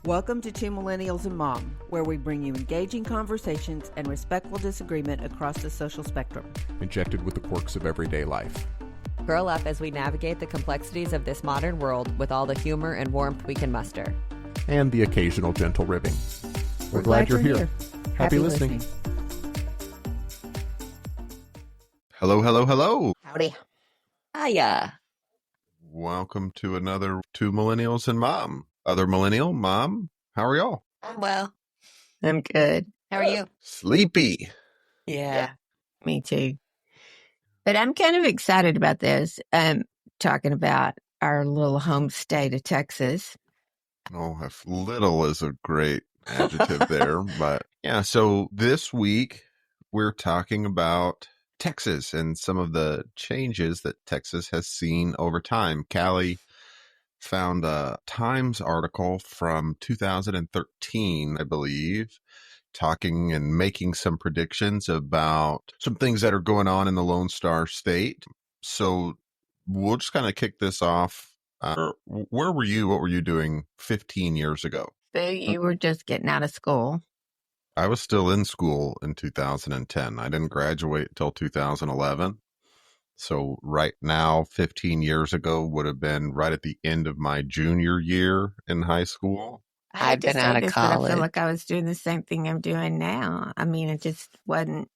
Welcome to Two Millennials and Mom, where we bring you engaging conversations and respectful disagreement across the social spectrum. Injected with the quirks of everyday life. Grow up as we navigate the complexities of this modern world with all the humor and warmth we can muster. And the occasional gentle ribbing. We're glad you're here. Happy listening. Hello, hello, hello. Howdy. Hiya. Welcome to another Two Millennials and Mom. Other millennial, Mom, how are y'all? I'm well. I'm good. How are you? Sleepy. Yeah. Me too. But I'm kind of excited about this. Talking about our little home state of Texas. Oh, if little is a great adjective there. But yeah, so this week we're talking about Texas and some of the changes that Texas has seen over time. Callie found a Times article from 2013, I believe, talking and making some predictions about some things that are going on in the Lone Star State. So we'll just kind of kick this off. Where were you? What were you doing 15 years ago? So you were just getting out of school. I was still in school in 2010. I didn't graduate until 2011. So right now, 15 years ago would have been right at the end of my junior year in high school. I've been out of college. I feel like I was doing the same thing I'm doing now. I mean, it just wasn't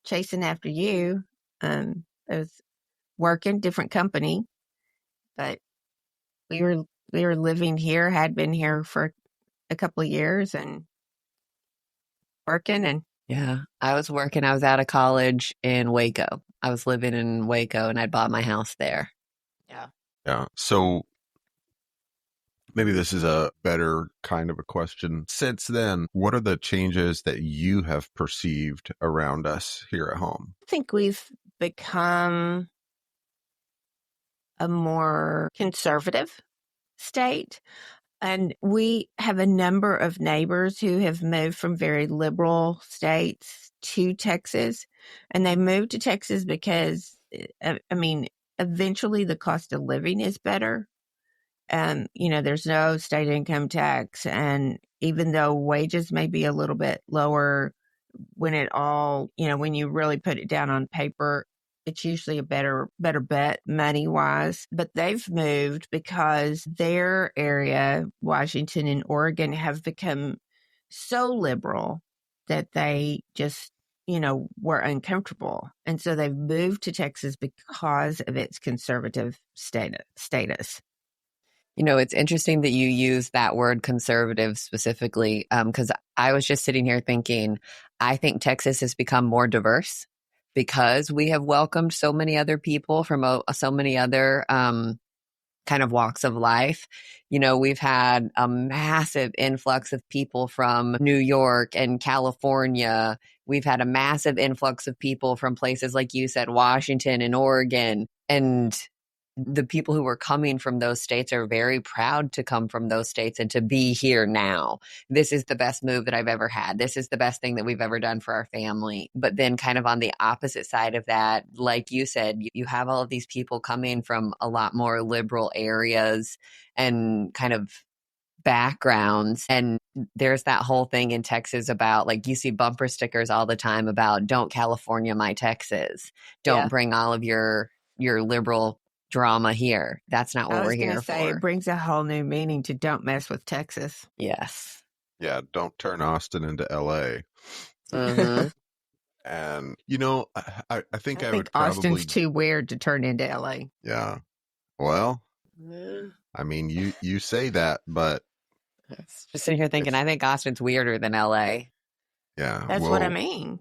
chasing after you. I was working, different company, but we were living here, had been here for a couple of years and working. And Yeah. I was working. I was out of college in Waco. I was living in Waco and I'd bought my house there. Yeah. So maybe this is a better kind of a question. Since then, what are the changes that you have perceived around us here at home? I think we've become a more conservative state. And we have a number of neighbors who have moved from very liberal states to Texas. And they moved to Texas because, eventually the cost of living is better. There's no state income tax. And even though wages may be a little bit lower, when you really put it down on paper, it's usually a better bet money-wise. But they've moved because their area, Washington and Oregon, have become so liberal that they just, were uncomfortable. And so they've moved to Texas because of its conservative status. It's interesting that you use that word conservative specifically, because I was just sitting here thinking, I think Texas has become more diverse because we have welcomed so many other people from so many other kind of walks of life. We've had a massive influx of people from New York and California. We've had a massive influx of people from places like you said, Washington and Oregon. And the people who were coming from those states are very proud to come from those states and to be here now. This is the best move that I've ever had. This is the best thing that we've ever done for our family. But then kind of on the opposite side of that, like you said, you have all of these people coming from a lot more liberal areas and kind of backgrounds. And there's that whole thing in Texas about, like, you see bumper stickers all the time about don't California my Texas. Don't bring all of your liberal drama here. That's not what we're here for. It brings a whole new meaning to don't mess with Texas. Yes. Yeah, don't turn Austin into LA. Mm-hmm. And, I think I would Austin's too weird to turn into LA. Yeah. Well, I mean, you say that, but just sitting here thinking, I think Austin's weirder than LA. Yeah. That's what I mean.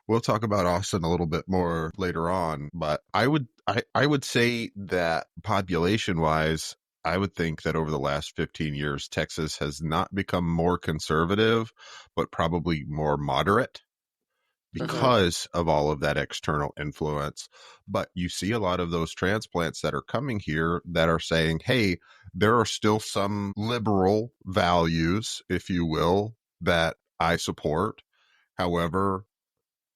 We'll talk about Austin a little bit more later on, but I would say that population-wise, I would think that over the last 15 years, Texas has not become more conservative, but probably more moderate because of all of that external influence. But you see a lot of those transplants that are coming here that are saying, hey, there are still some liberal values, if you will, that I support. However,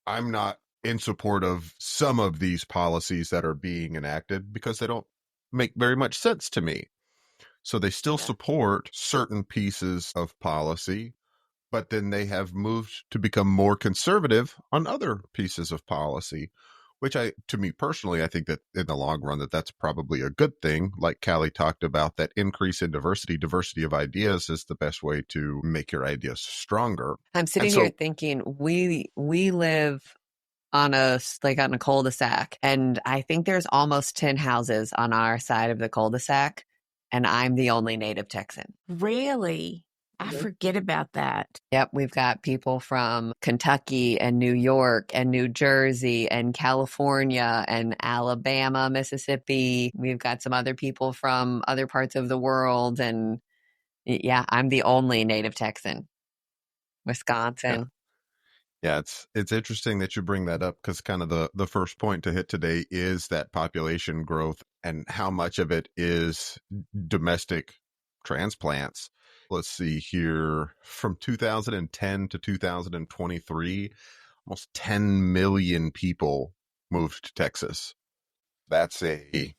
I'm not in support of some of these policies that are being enacted because they don't make very much sense to me. So they still support certain pieces of policy, but then they have moved to become more conservative on other pieces of policy, which to me personally, I think that in the long run, that's probably a good thing. Like Callie talked about, that increase in diversity of ideas is the best way to make your ideas stronger. I'm sitting here thinking we live on a cul-de-sac, and I think there's almost 10 houses on our side of the cul-de-sac, and I'm the only native Texan. Really? I forget about that. Yep, we've got people from Kentucky and New York and New Jersey and California and Alabama, Mississippi. We've got some other people from other parts of the world, and yeah, I'm the only native Texan. Wisconsin. Yeah, it's interesting that you bring that up, because kind of the first point to hit today is that population growth and how much of it is domestic transplants. Let's see here, from 2010 to 2023, almost 10 million people moved to Texas. That's a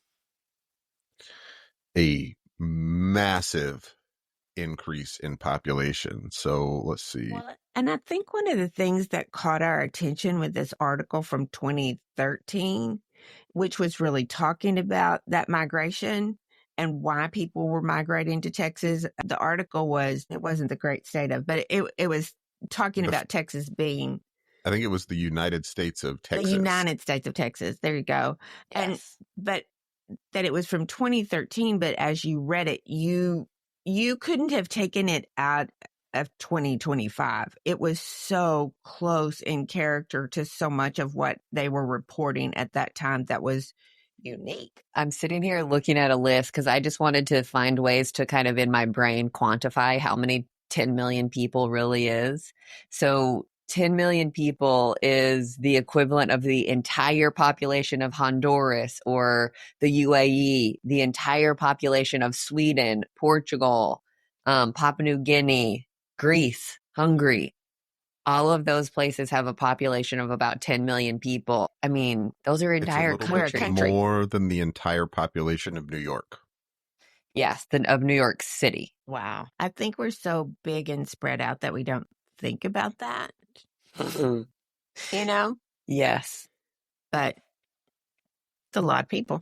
massive increase in population. So let's see. Well, and I think one of the things that caught our attention with this article from 2013, which was really talking about that migration and why people were migrating to Texas. The article it wasn't the great state of, but it was talking about Texas being, I think it was the United States of Texas. The United States of Texas. There you go. Yes. But that it was from 2013, but as you read it, you couldn't have taken it out of 2025. It was so close in character to so much of what they were reporting at that time that was unique. I'm sitting here looking at a list because I just wanted to find ways to kind of in my brain quantify how many 10 million people really is. So 10 million people is the equivalent of the entire population of Honduras or the UAE, the entire population of Sweden, Portugal, Papua New Guinea, Greece, Hungary. All of those places have a population of about 10 million people. I mean, those are entire countries. More than the entire population of New York. Yes, of New York City. Wow. I think we're so big and spread out that we don't think about that. You know? Yes. But it's a lot of people.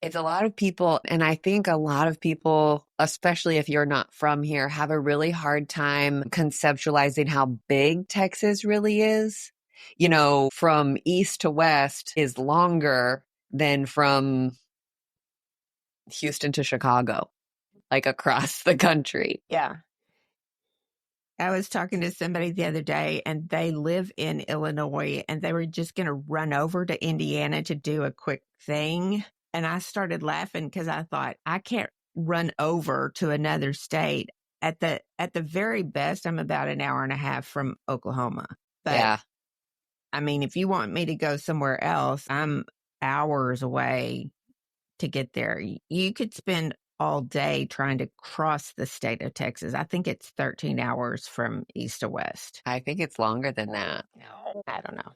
It's a lot of people. And I think a lot of people, especially if you're not from here, have a really hard time conceptualizing how big Texas really is. You know, from east to west is longer than from Houston to Chicago, like across the country. Yeah. I was talking to somebody the other day, and they live in Illinois, and they were just going to run over to Indiana to do a quick thing. And I started laughing because I thought, I can't run over to another state. At the very best, I'm about an hour and a half from Oklahoma. But, yeah. I mean, if you want me to go somewhere else, I'm hours away to get there. You could spend all day trying to cross the state of Texas. I think it's 13 hours from east to west. I think it's longer than that. No, I don't know.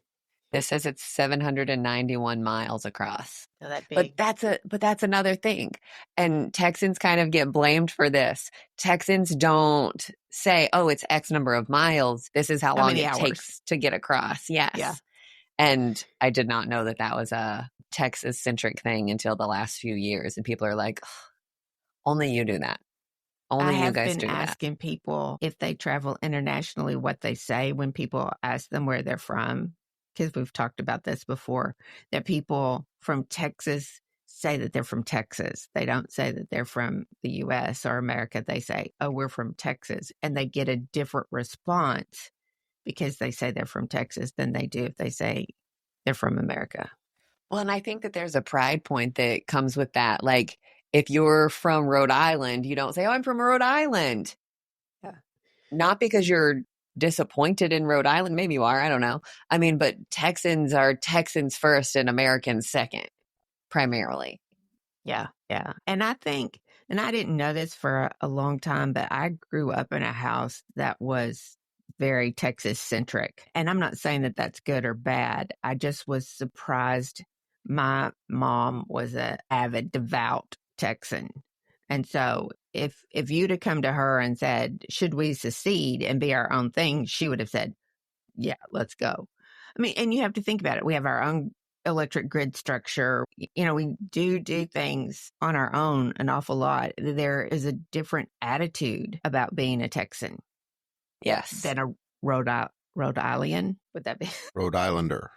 This says it's 791 miles across. So that big. But that's another thing. And Texans kind of get blamed for this. Texans don't say, oh, it's X number of miles. This is how long it takes to get across. Yes. Yeah. And I did not know that was a Texas-centric thing until the last few years. And people are like, only you do that. Only you guys do that. I have been asking people if they travel internationally what they say when people ask them where they're from. Because we've talked about this before, that people from Texas say that they're from Texas. They don't say that they're from the U.S. or America. They say, oh, we're from Texas. And they get a different response because they say they're from Texas than they do if they say they're from America. Well, and I think that there's a pride point that comes with that. Like, if you're from Rhode Island, you don't say, oh, I'm from Rhode Island. Yeah. Not because you're disappointed in Rhode Island. Maybe you are. I don't know. I mean, but Texans are Texans first and Americans second, primarily. Yeah. Yeah. And I think, and I didn't know this for a long time, but I grew up in a house that was very Texas centric. And I'm not saying that that's good or bad. I just was surprised. My mom was an avid, devout Texan. And so if you'd have come to her and said, should we secede and be our own thing, she would have said, yeah, let's go. I mean, and you have to think about it. We have our own electric grid structure. You know, we do things on our own an awful lot. There is a different attitude about being a Texan. Yes. Than a Rhode Island. Would that be? Rhode Islander.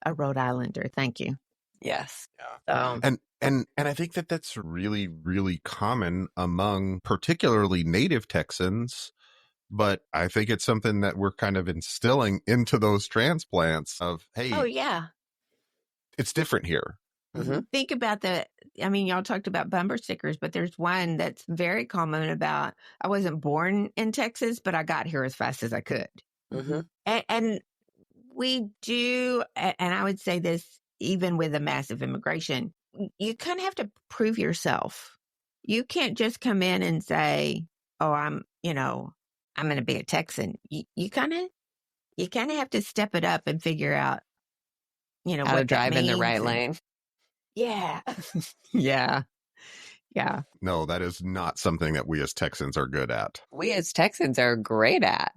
A Rhode Islander. Thank you. Yes. Yeah. And I think that that's really, really common among particularly native Texans. But I think it's something that we're kind of instilling into those transplants of, hey, oh, yeah, it's different here. Mm-hmm. Think about y'all talked about bumper stickers, but there's one that's very common about, I wasn't born in Texas, but I got here as fast as I could. Mm-hmm. And we do, and I would say this even with a massive immigration, you kind of have to prove yourself. You can't just come in and say, oh, I'm going to be a Texan. You kind of have to step it up and figure out, how what to drive in the right and, lane. Yeah. Yeah. Yeah. No, that is not something that we as Texans are good at. We as Texans are great at.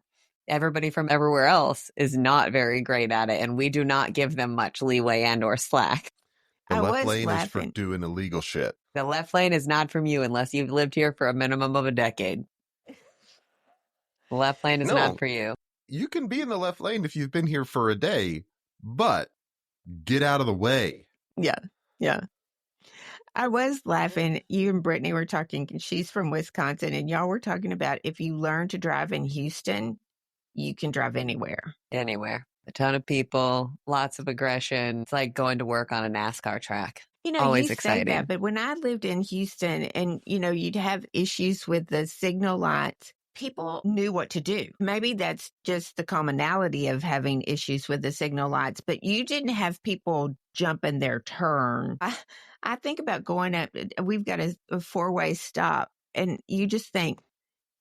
Everybody from everywhere else is not very great at it, and we do not give them much leeway and or slack. The left lane is for doing illegal shit. The left lane is not from you unless you've lived here for a minimum of a decade. The left lane is not for you. You can be in the left lane if you've been here for a day, but get out of the way. Yeah. Yeah. I was laughing. You and Brittany were talking, she's from Wisconsin, and y'all were talking about if you learn to drive in Houston, you can drive anywhere. Anywhere. A ton of people, lots of aggression. It's like going to work on a NASCAR track. Always you exciting. Say that, but when I lived in Houston and, you'd have issues with the signal lights, people knew what to do. Maybe that's just the commonality of having issues with the signal lights, but you didn't have people jumping their turn. I think about going up, we've got a four-way stop, and you just think,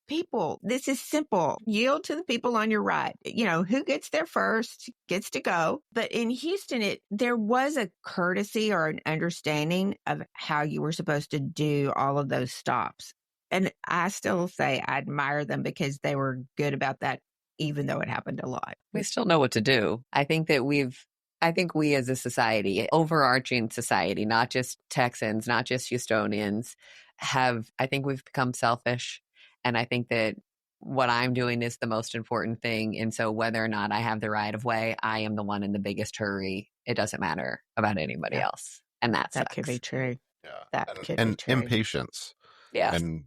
people, this is simple. Yield to the people on your right. Who gets there first gets to go. But in Houston, there was a courtesy or an understanding of how you were supposed to do all of those stops. And I still say I admire them because they were good about that, even though it happened a lot. We still know what to do. I think we as a society, overarching society, not just Texans, not just Houstonians, I think we've become selfish. And I think that what I'm doing is the most important thing. And so whether or not I have the right of way, I am the one in the biggest hurry. It doesn't matter about anybody else. And that could be true. Yeah. That could be true. And impatience. Yeah. And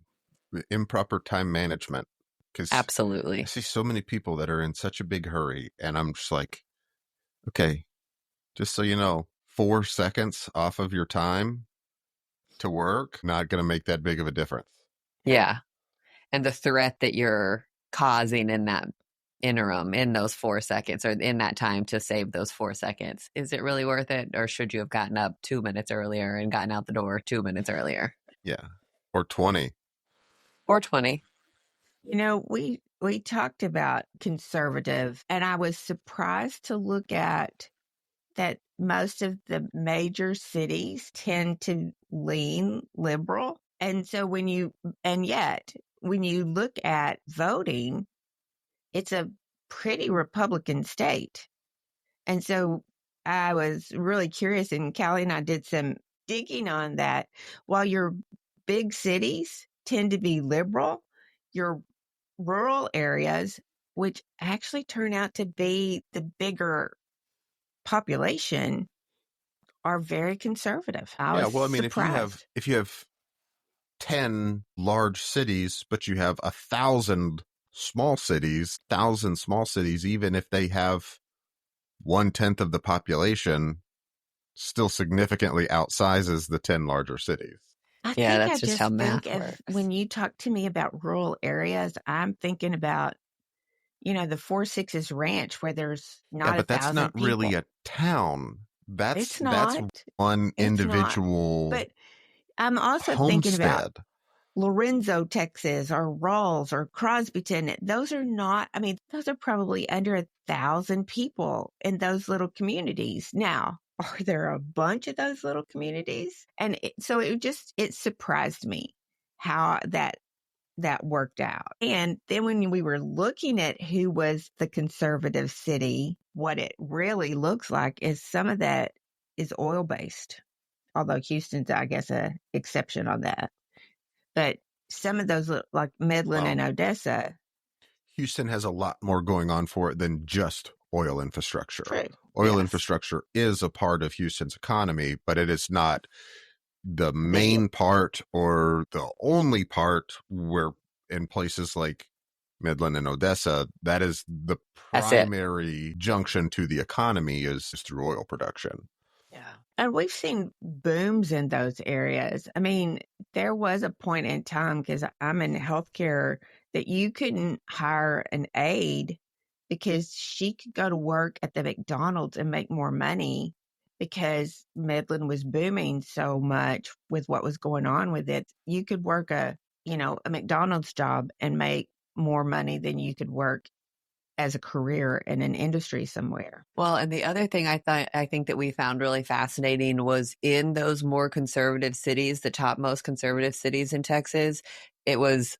improper time management. Absolutely. I see so many people that are in such a big hurry. And I'm just like, okay, just so you know, 4 seconds off of your time to work, not going to make that big of a difference. Yeah. And the threat that you're causing in that interim, in those 4 seconds, or in that time to save those 4 seconds, is it really worth it? Or should you have gotten up 2 minutes earlier and gotten out the door 2 minutes earlier? Yeah. Or 20. Or 20. We talked about conservative, and I was surprised to look at that most of the major cities tend to lean liberal. And so when you look at voting, it's a pretty Republican state. And so I was really curious, and Callie and I did some digging on that. While your big cities tend to be liberal, your rural areas, which actually turn out to be the bigger population, are very conservative. Surprised. if you have 10 large cities, but you have 1,000 small cities, even if they have 1/10 of the population, still significantly outsizes the 10 larger cities. That's just how math works. When you talk to me about rural areas, I'm thinking about, the 4-6's ranch where there's not 1,000 but that's not people. really a town. That's one It's individual. But I'm also thinking about Lorenzo, Texas, or Rawls, or Crosbyton. Those are probably under 1,000 people in those little communities. Now, are there a bunch of those little communities? And so it surprised me how that worked out. And then when we were looking at who was the conservative city, what it really looks like is some of that is oil based. Although Houston's, I guess, a exception on that. But some of those, like Midland and Odessa. Houston has a lot more going on for it than just oil infrastructure. True. Oil infrastructure is a part of Houston's economy, but it is not the main part or the only part. Where in places like Midland and Odessa, that is the primary junction to the economy is through oil production. Yeah. And we've seen booms in those areas. I mean, there was a point in time, because I'm in healthcare, that you couldn't hire an aide because she could go to work at the McDonald's and make more money because Midland was booming so much with what was going on with it. You could work a McDonald's job and make more money than you could work as a career in an industry somewhere. Well, and the other thing I think that we found really fascinating was in those more conservative cities, the top most conservative cities in Texas, it was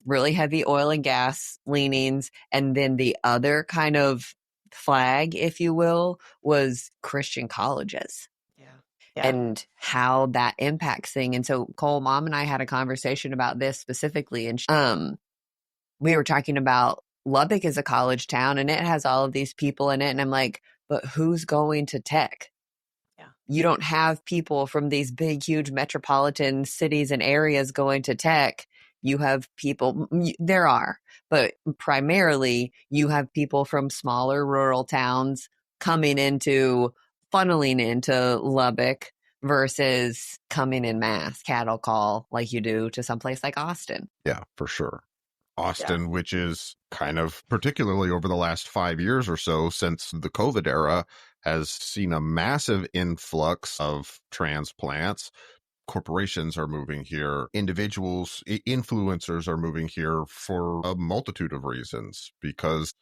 really heavy oil and gas leanings. And then the other kind of flag, if you will, was Christian colleges. Yeah. And how that impacts things. And so Cole, Mom and I had a conversation about this specifically. And we were talking about Lubbock is a college town and it has all of these people in it. And I'm like, but who's going to tech? Yeah. You don't have people from these big, huge metropolitan cities and areas going to tech. You have people, there are, but primarily you have people from smaller rural towns funneling into Lubbock versus coming in mass cattle call like you do to someplace like Austin. Yeah, for sure. Austin, which is kind of particularly over the last 5 years or so since the COVID era, has seen a massive influx of transplants. Corporations are moving here. Individuals, influencers are moving here for a multitude of reasons, because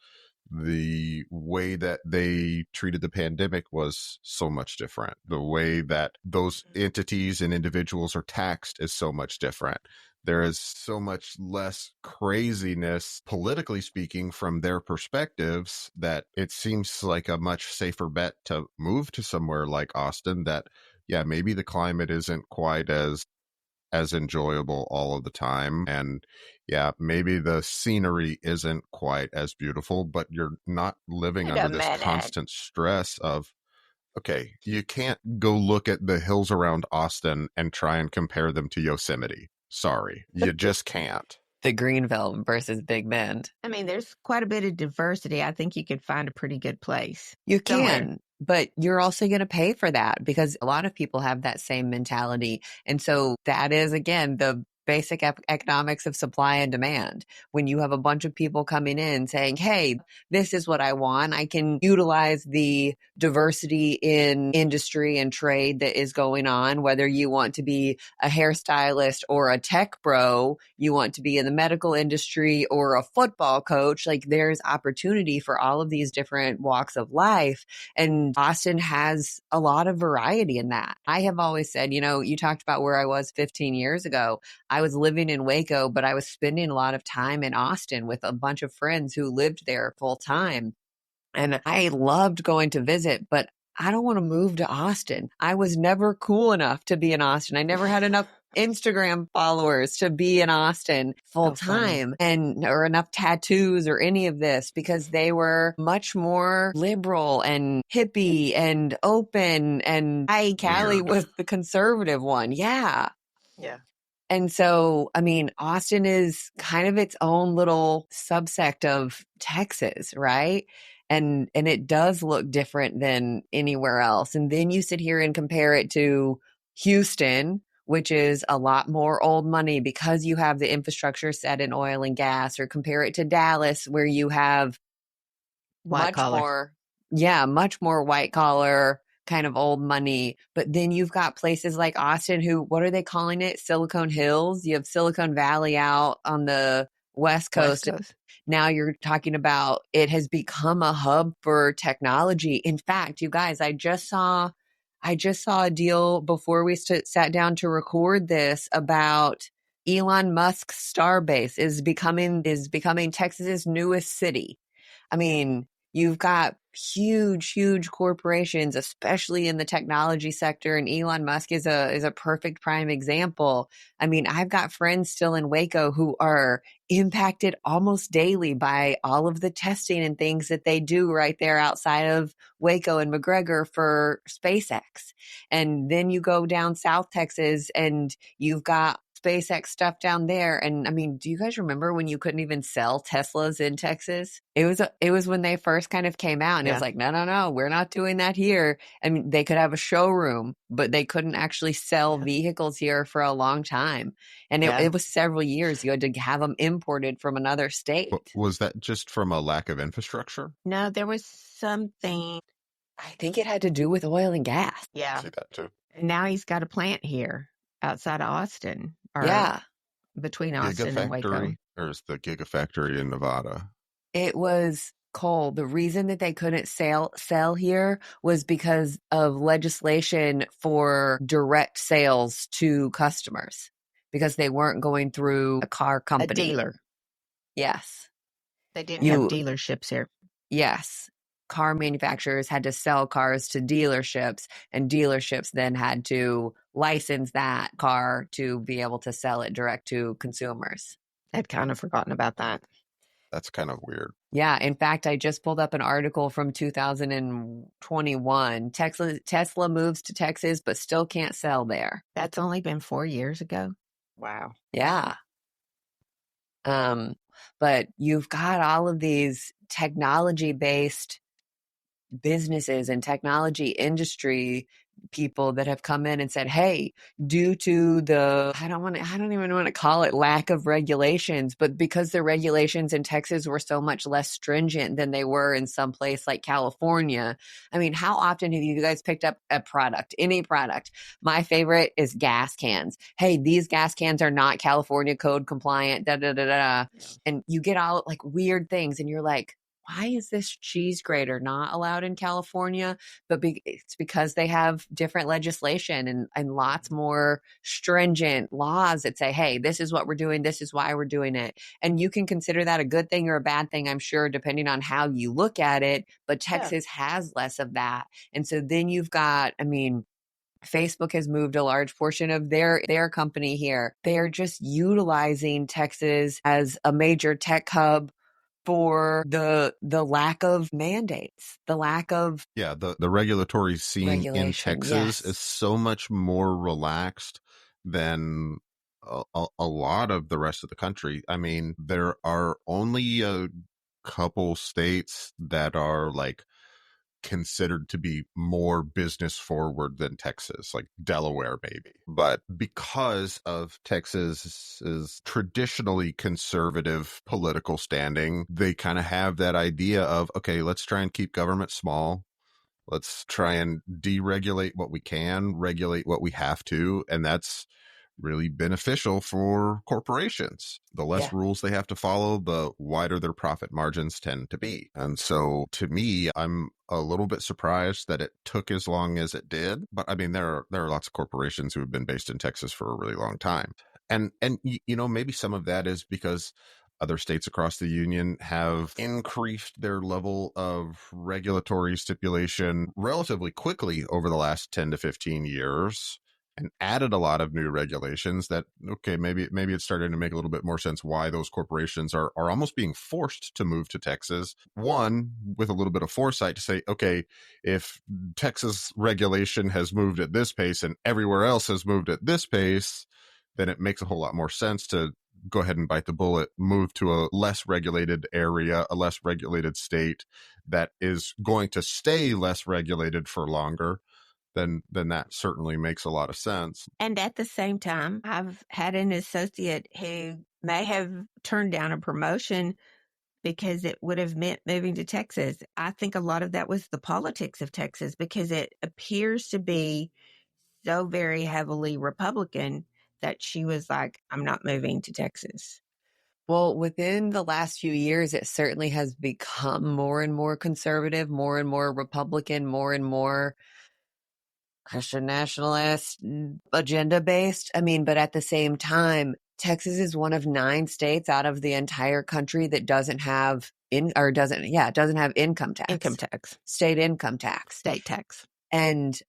the way that they treated the pandemic was so much different. The way that those entities and individuals are taxed is so much different. There is so much less craziness, politically speaking, from their perspectives, that it seems like a much safer bet to move to somewhere like Austin that, yeah, maybe the climate isn't quite as enjoyable all of the time. And yeah, maybe the scenery isn't quite as beautiful, but you're not living under this constant stress of, okay, you can't go look at the hills around Austin and try and compare them to Yosemite. Sorry, you just can't. The Greenville versus Big Bend. I mean, there's quite a bit of diversity. I think you could find a pretty good place. You can, but you're also going to pay for that because a lot of people have that same mentality. And so that is, again, the basic economics of supply and demand. When you have a bunch of people coming in saying, hey, this is what I want, I can utilize the diversity in industry and trade that is going on, whether you want to be a hairstylist or a tech bro, you want to be in the medical industry or a football coach, like there's opportunity for all of these different walks of life. And Austin has a lot of variety in that. I have always said, you talked about where I was 15 years ago. I was living in Waco, but I was spending a lot of time in Austin with a bunch of friends who lived there full time. And I loved going to visit, but I don't want to move to Austin. I was never cool enough to be in Austin. I never had enough Instagram followers to be in Austin full time or enough tattoos or any of this, because they were much more liberal and hippie and open. And Callie was the conservative one. Yeah. Yeah. And so, I mean, Austin is kind of its own little subsect of Texas, right? And it does look different than anywhere else. And then you sit here and compare it to Houston, which is a lot more old money because you have the infrastructure set in oil and gas, or compare it to Dallas, where you have much more white collar kind of old money. But then you've got places like Austin what are they calling it? Silicon Hills. You have Silicon Valley out on the West Coast. Now you're talking about it has become a hub for technology. In fact, you guys, I just saw a deal before we sat down to record this about Elon Musk's Starbase is becoming Texas's newest city. I mean, you've got huge corporations, especially in the technology sector, and Elon Musk is a perfect prime example. I mean, I've got friends still in Waco who are impacted almost daily by all of the testing and things that they do right there outside of Waco and McGregor for SpaceX. And then you go down South Texas and you've got SpaceX stuff down there. And I mean, do you guys remember when you couldn't even sell Teslas in Texas? It was when they first kind of came out, and it was like, no, we're not doing that here. I mean, they could have a showroom, but they couldn't actually sell vehicles here for a long time. And it was several years. You had to have them imported from another state. Was that just from a lack of infrastructure? No, there was something. I think it had to do with oil and gas. Yeah. I see that too. And now he's got a plant here outside of Austin. Or between Austin and Waco. Or is the Gigafactory in Nevada? It was Cole. The reason that they couldn't sell here was because of legislation for direct sales to customers, because they weren't going through a car company. A dealer. Yes. They didn't have dealerships here. Yes. Car manufacturers had to sell cars to dealerships, and dealerships then had to license that car to be able to sell it direct to consumers. I'd kind of forgotten about that. That's kind of weird. Yeah. In fact, I just pulled up an article from 2021. Tesla moves to Texas, but still can't sell there. That's only been 4 years ago. Wow. Yeah. But you've got all of these technology-based businesses and technology industry people that have come in and said, hey, due to the, I don't even want to call it lack of regulations, but because the regulations in Texas were so much less stringent than they were in some place like California. I mean, how often have you guys picked up a product, any product? My favorite is gas cans. Hey, these gas cans are not California code compliant, And you get all like weird things and you're like, why is this cheese grater not allowed in California? But it's because they have different legislation and lots more stringent laws that say, hey, this is what we're doing. This is why we're doing it. And you can consider that a good thing or a bad thing, I'm sure, depending on how you look at it. But Texas has less of that. And so then you've got, I mean, Facebook has moved a large portion of their company here. They are just utilizing Texas as a major tech hub for the lack of mandates, the lack of the regulatory scene in Texas is so much more relaxed than a lot of the rest of the country. I mean, there are only a couple states that are like considered to be more business forward than Texas, like Delaware maybe. But because of Texas's traditionally conservative political standing, they kind of have that idea of, okay, let's try and keep government small. Let's try and deregulate what we can, regulate what we have to. And that's really beneficial for corporations. The less rules they have to follow, the wider their profit margins tend to be. And so to me, I'm a little bit surprised that it took as long as it did. But I mean, there are lots of corporations who have been based in Texas for a really long time. And you know, maybe some of that is because other states across the union have increased their level of regulatory stipulation relatively quickly over the last 10 to 15 years. And added a lot of new regulations that, okay, maybe it's starting to make a little bit more sense why those corporations are almost being forced to move to Texas. One, with a little bit of foresight to say, okay, if Texas regulation has moved at this pace and everywhere else has moved at this pace, then it makes a whole lot more sense to go ahead and bite the bullet, move to a less regulated area, a less regulated state that is going to stay less regulated for longer. Then that certainly makes a lot of sense. And at the same time, I've had an associate who may have turned down a promotion because it would have meant moving to Texas. I think a lot of that was the politics of Texas because it appears to be so very heavily Republican that she was like, I'm not moving to Texas. Well, within the last few years, it certainly has become more and more conservative, more and more Republican, more and more Christian nationalist, agenda based. I mean, but at the same time, Texas is one of 9 states out of the entire country that doesn't have doesn't have income tax. Income tax. State income tax. State tax. And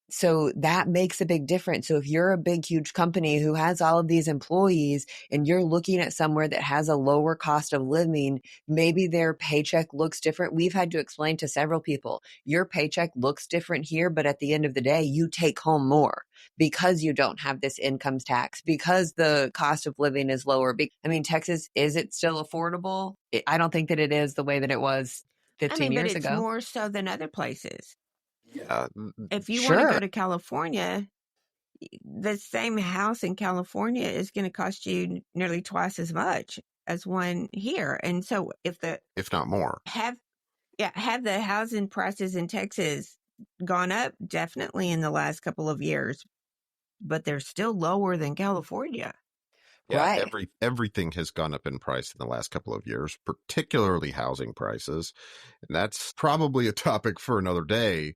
so that makes a big difference. So if you're a big, huge company who has all of these employees and you're looking at somewhere that has a lower cost of living, maybe their paycheck looks different. We've had to explain to several people, your paycheck looks different here, but at the end of the day, you take home more because you don't have this income tax, because the cost of living is lower. I mean, Texas, is it still affordable? I don't think that it is the way that it was 15 years but it's ago. more so than other places. Yeah. If you Sure. want to go to California, the same house in California is going to cost you nearly twice as much as one here. And so if not more, have the housing prices in Texas gone up? Definitely in the last couple of years, but they're still lower than California. Yeah, right. Everything has gone up in price in the last couple of years, particularly housing prices. And that's probably a topic for another day.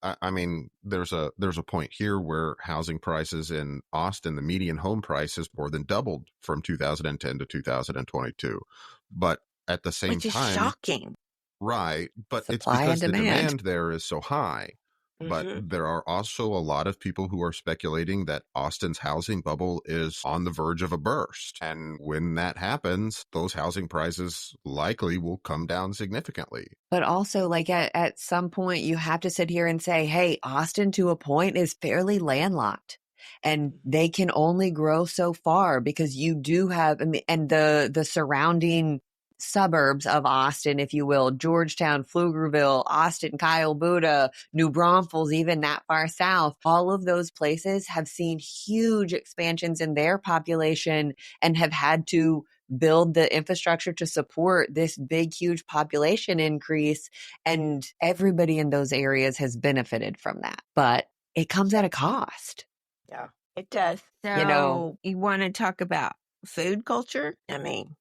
I mean, there's a point here where housing prices in Austin, the median home price has more than doubled from 2010 to 2022. But at the same Which is time, shocking. right. But it's Supply because and the demand. demand there is so high. But there are also a lot of people who are speculating that Austin's housing bubble is on the verge of a burst. And when that happens, those housing prices likely will come down significantly. But also, like at some point, you have to sit here and say, hey, Austin to a point is fairly landlocked. And they can only grow so far because you do have, and the surrounding suburbs of Austin, if you will, Georgetown, Pflugerville, Austin, Kyle, Buda, New Braunfels, even that far south, all of those places have seen huge expansions in their population and have had to build the infrastructure to support this big, huge population increase. And everybody in those areas has benefited from that. But it comes at a cost. Yeah, it does. So You know, you want to talk about food culture? I mean,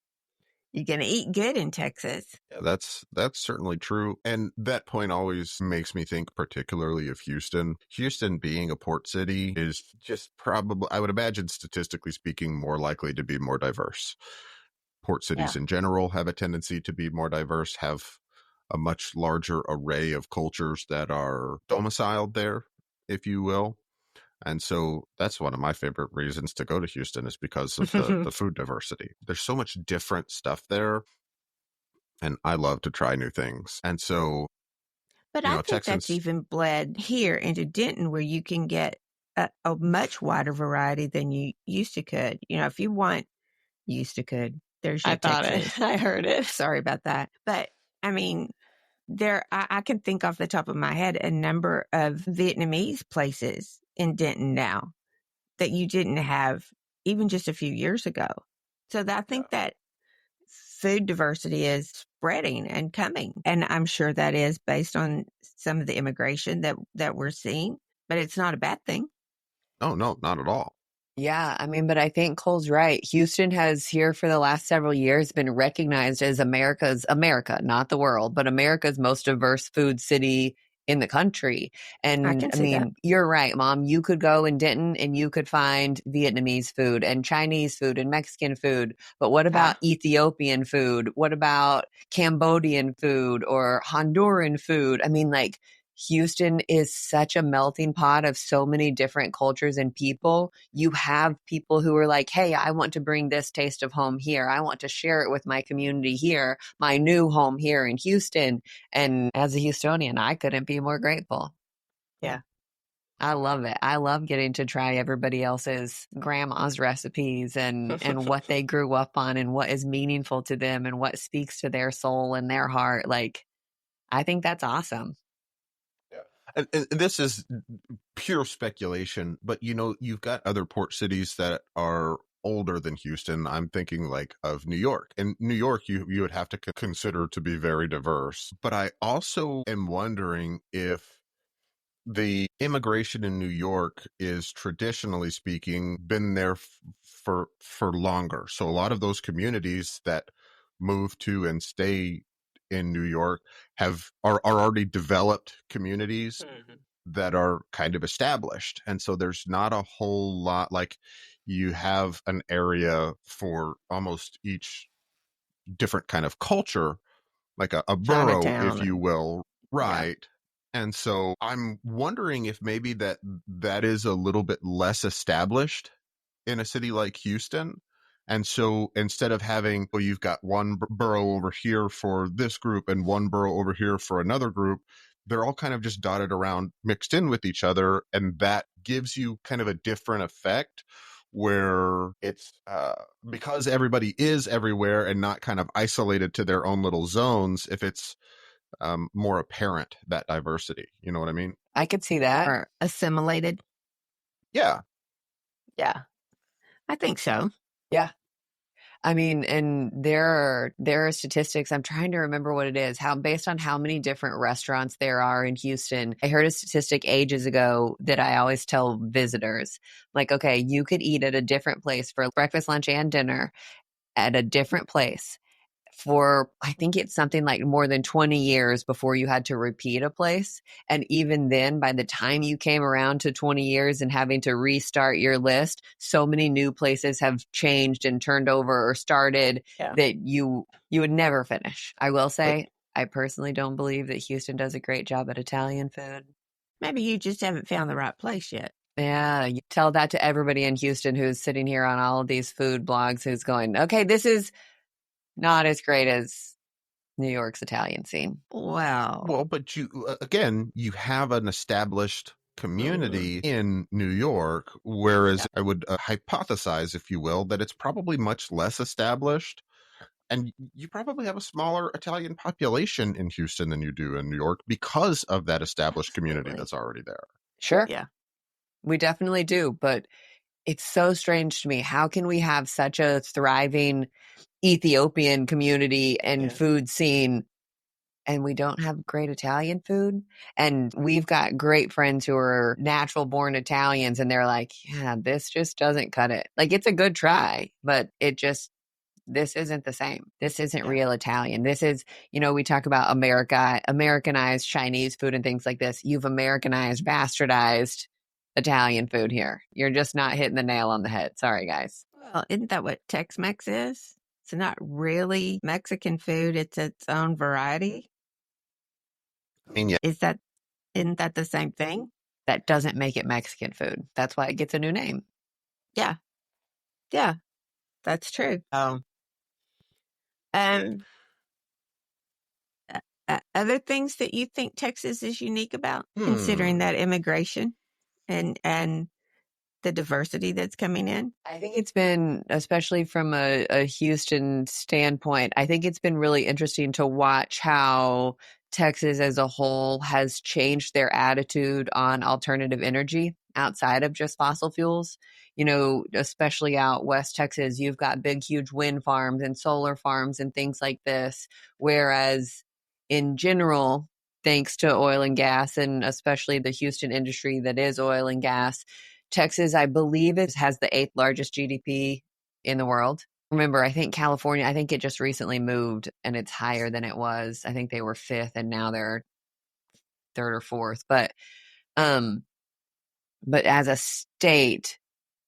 you're going to eat good in Texas. Yeah, that's certainly true. And that point always makes me think particularly of Houston. Houston being a port city is just probably, I would imagine, statistically speaking, more likely to be more diverse. Port cities in general have a tendency to be more diverse, have a much larger array of cultures that are domiciled there, if you will. And so that's one of my favorite reasons to go to Houston is because of the food diversity. There's so much different stuff there. And I love to try new things. And so, but I think Texans, that's even bled here into Denton, where you can get a much wider variety than you used to could. If you want used to could, there's your Texas. I heard it. Sorry about that. But I mean, I can think off the top of my head a number of Vietnamese places in Denton now that you didn't have even just a few years ago. So I think that food diversity is spreading and coming. And I'm sure that is based on some of the immigration that we're seeing, but it's not a bad thing. Oh, no, not at all. Yeah, but I think Cole's right. Houston has here for the last several years been recognized as America, not the world, but America's most diverse food city in the country. And I can see that. You're right, Mom. You could go in Denton and you could find Vietnamese food and Chinese food and Mexican food. But what about Ethiopian food? What about Cambodian food or Honduran food? Houston is such a melting pot of so many different cultures and people. You have people who are like, hey, I want to bring this taste of home here. I want to share it with my community here, my new home here in Houston. And as a Houstonian, I couldn't be more grateful. Yeah. I love it. I love getting to try everybody else's grandma's recipes and what they grew up on and what is meaningful to them and what speaks to their soul and their heart. I think that's awesome. And this is pure speculation, but you've got other port cities that are older than Houston. I'm thinking of New York. And New York, you would have to consider to be very diverse. But I also am wondering if the immigration in New York is, traditionally speaking, been there for longer. So a lot of those communities that move to and stay in New York are already developed communities that are kind of established. And so there's not a whole lot, you have an area for almost each different kind of culture, like a borough, Chinatown if you will. yeah. Right. And so I'm wondering if maybe that is a little bit less established in a city like Houston. And so instead of having, well, you've got one borough over here for this group and one borough over here for another group, they're all kind of just dotted around, mixed in with each other. And that gives you kind of a different effect where it's because everybody is everywhere and not kind of isolated to their own little zones. If it's more apparent, that diversity, you know what I mean? I could see that. Or assimilated. Yeah. Yeah, I think so. Yeah. I mean, and there are statistics. I'm trying to remember what it is. How based on how many different restaurants there are in Houston. I heard a statistic ages ago that I always tell visitors, like, okay, you could eat at a different place for breakfast, lunch, and dinner at a different place for, I think it's something like more than 20 years before you had to repeat a place. And even then, by the time you came around to 20 years and having to restart your list, so many new places have changed and turned over or started that you would never finish. I will say, I personally don't believe that Houston does a great job at Italian food. Maybe you just haven't found the right place yet. Yeah, you tell that to everybody in Houston who's sitting here on all of these food blogs who's going, okay, this is not as great as New York's Italian scene. Well, But you have an established community in New York, whereas I would hypothesize, if you will, that it's probably much less established. And you probably have a smaller Italian population in Houston than you do in New York because of that established community that's already there. Sure. Yeah. We definitely do. But it's so strange to me. How can we have such a thriving Ethiopian community and food scene and we don't have great Italian food? And we've got great friends who are natural born Italians and they're like, yeah, this just doesn't cut it. Like, it's a good try, but this isn't the same. This isn't real Italian. This is, we talk about Americanized Chinese food and things like this. You've Americanized, bastardized Italian food here. You're just not hitting the nail on the head. Sorry, guys. Well, isn't that what Tex-Mex is? It's not really Mexican food. It's its own variety. I mean, yeah. Isn't that the same thing? That doesn't make it Mexican food. That's why it gets a new name. Yeah. Yeah. That's true. Other things that you think Texas is unique about, considering that immigration and the diversity that's coming in? I think it's been, especially from a Houston standpoint, I think it's been really interesting to watch how Texas as a whole has changed their attitude on alternative energy outside of just fossil fuels. Especially out West Texas, you've got big, huge wind farms and solar farms and things like this. Whereas in general, thanks to oil and gas, and especially the Houston industry that is oil and gas, Texas, I believe, has the 8th largest GDP in the world. Remember, I think California, I think it just recently moved and it's higher than it was. I think they were 5th and now they're 3rd or 4th. But as a state,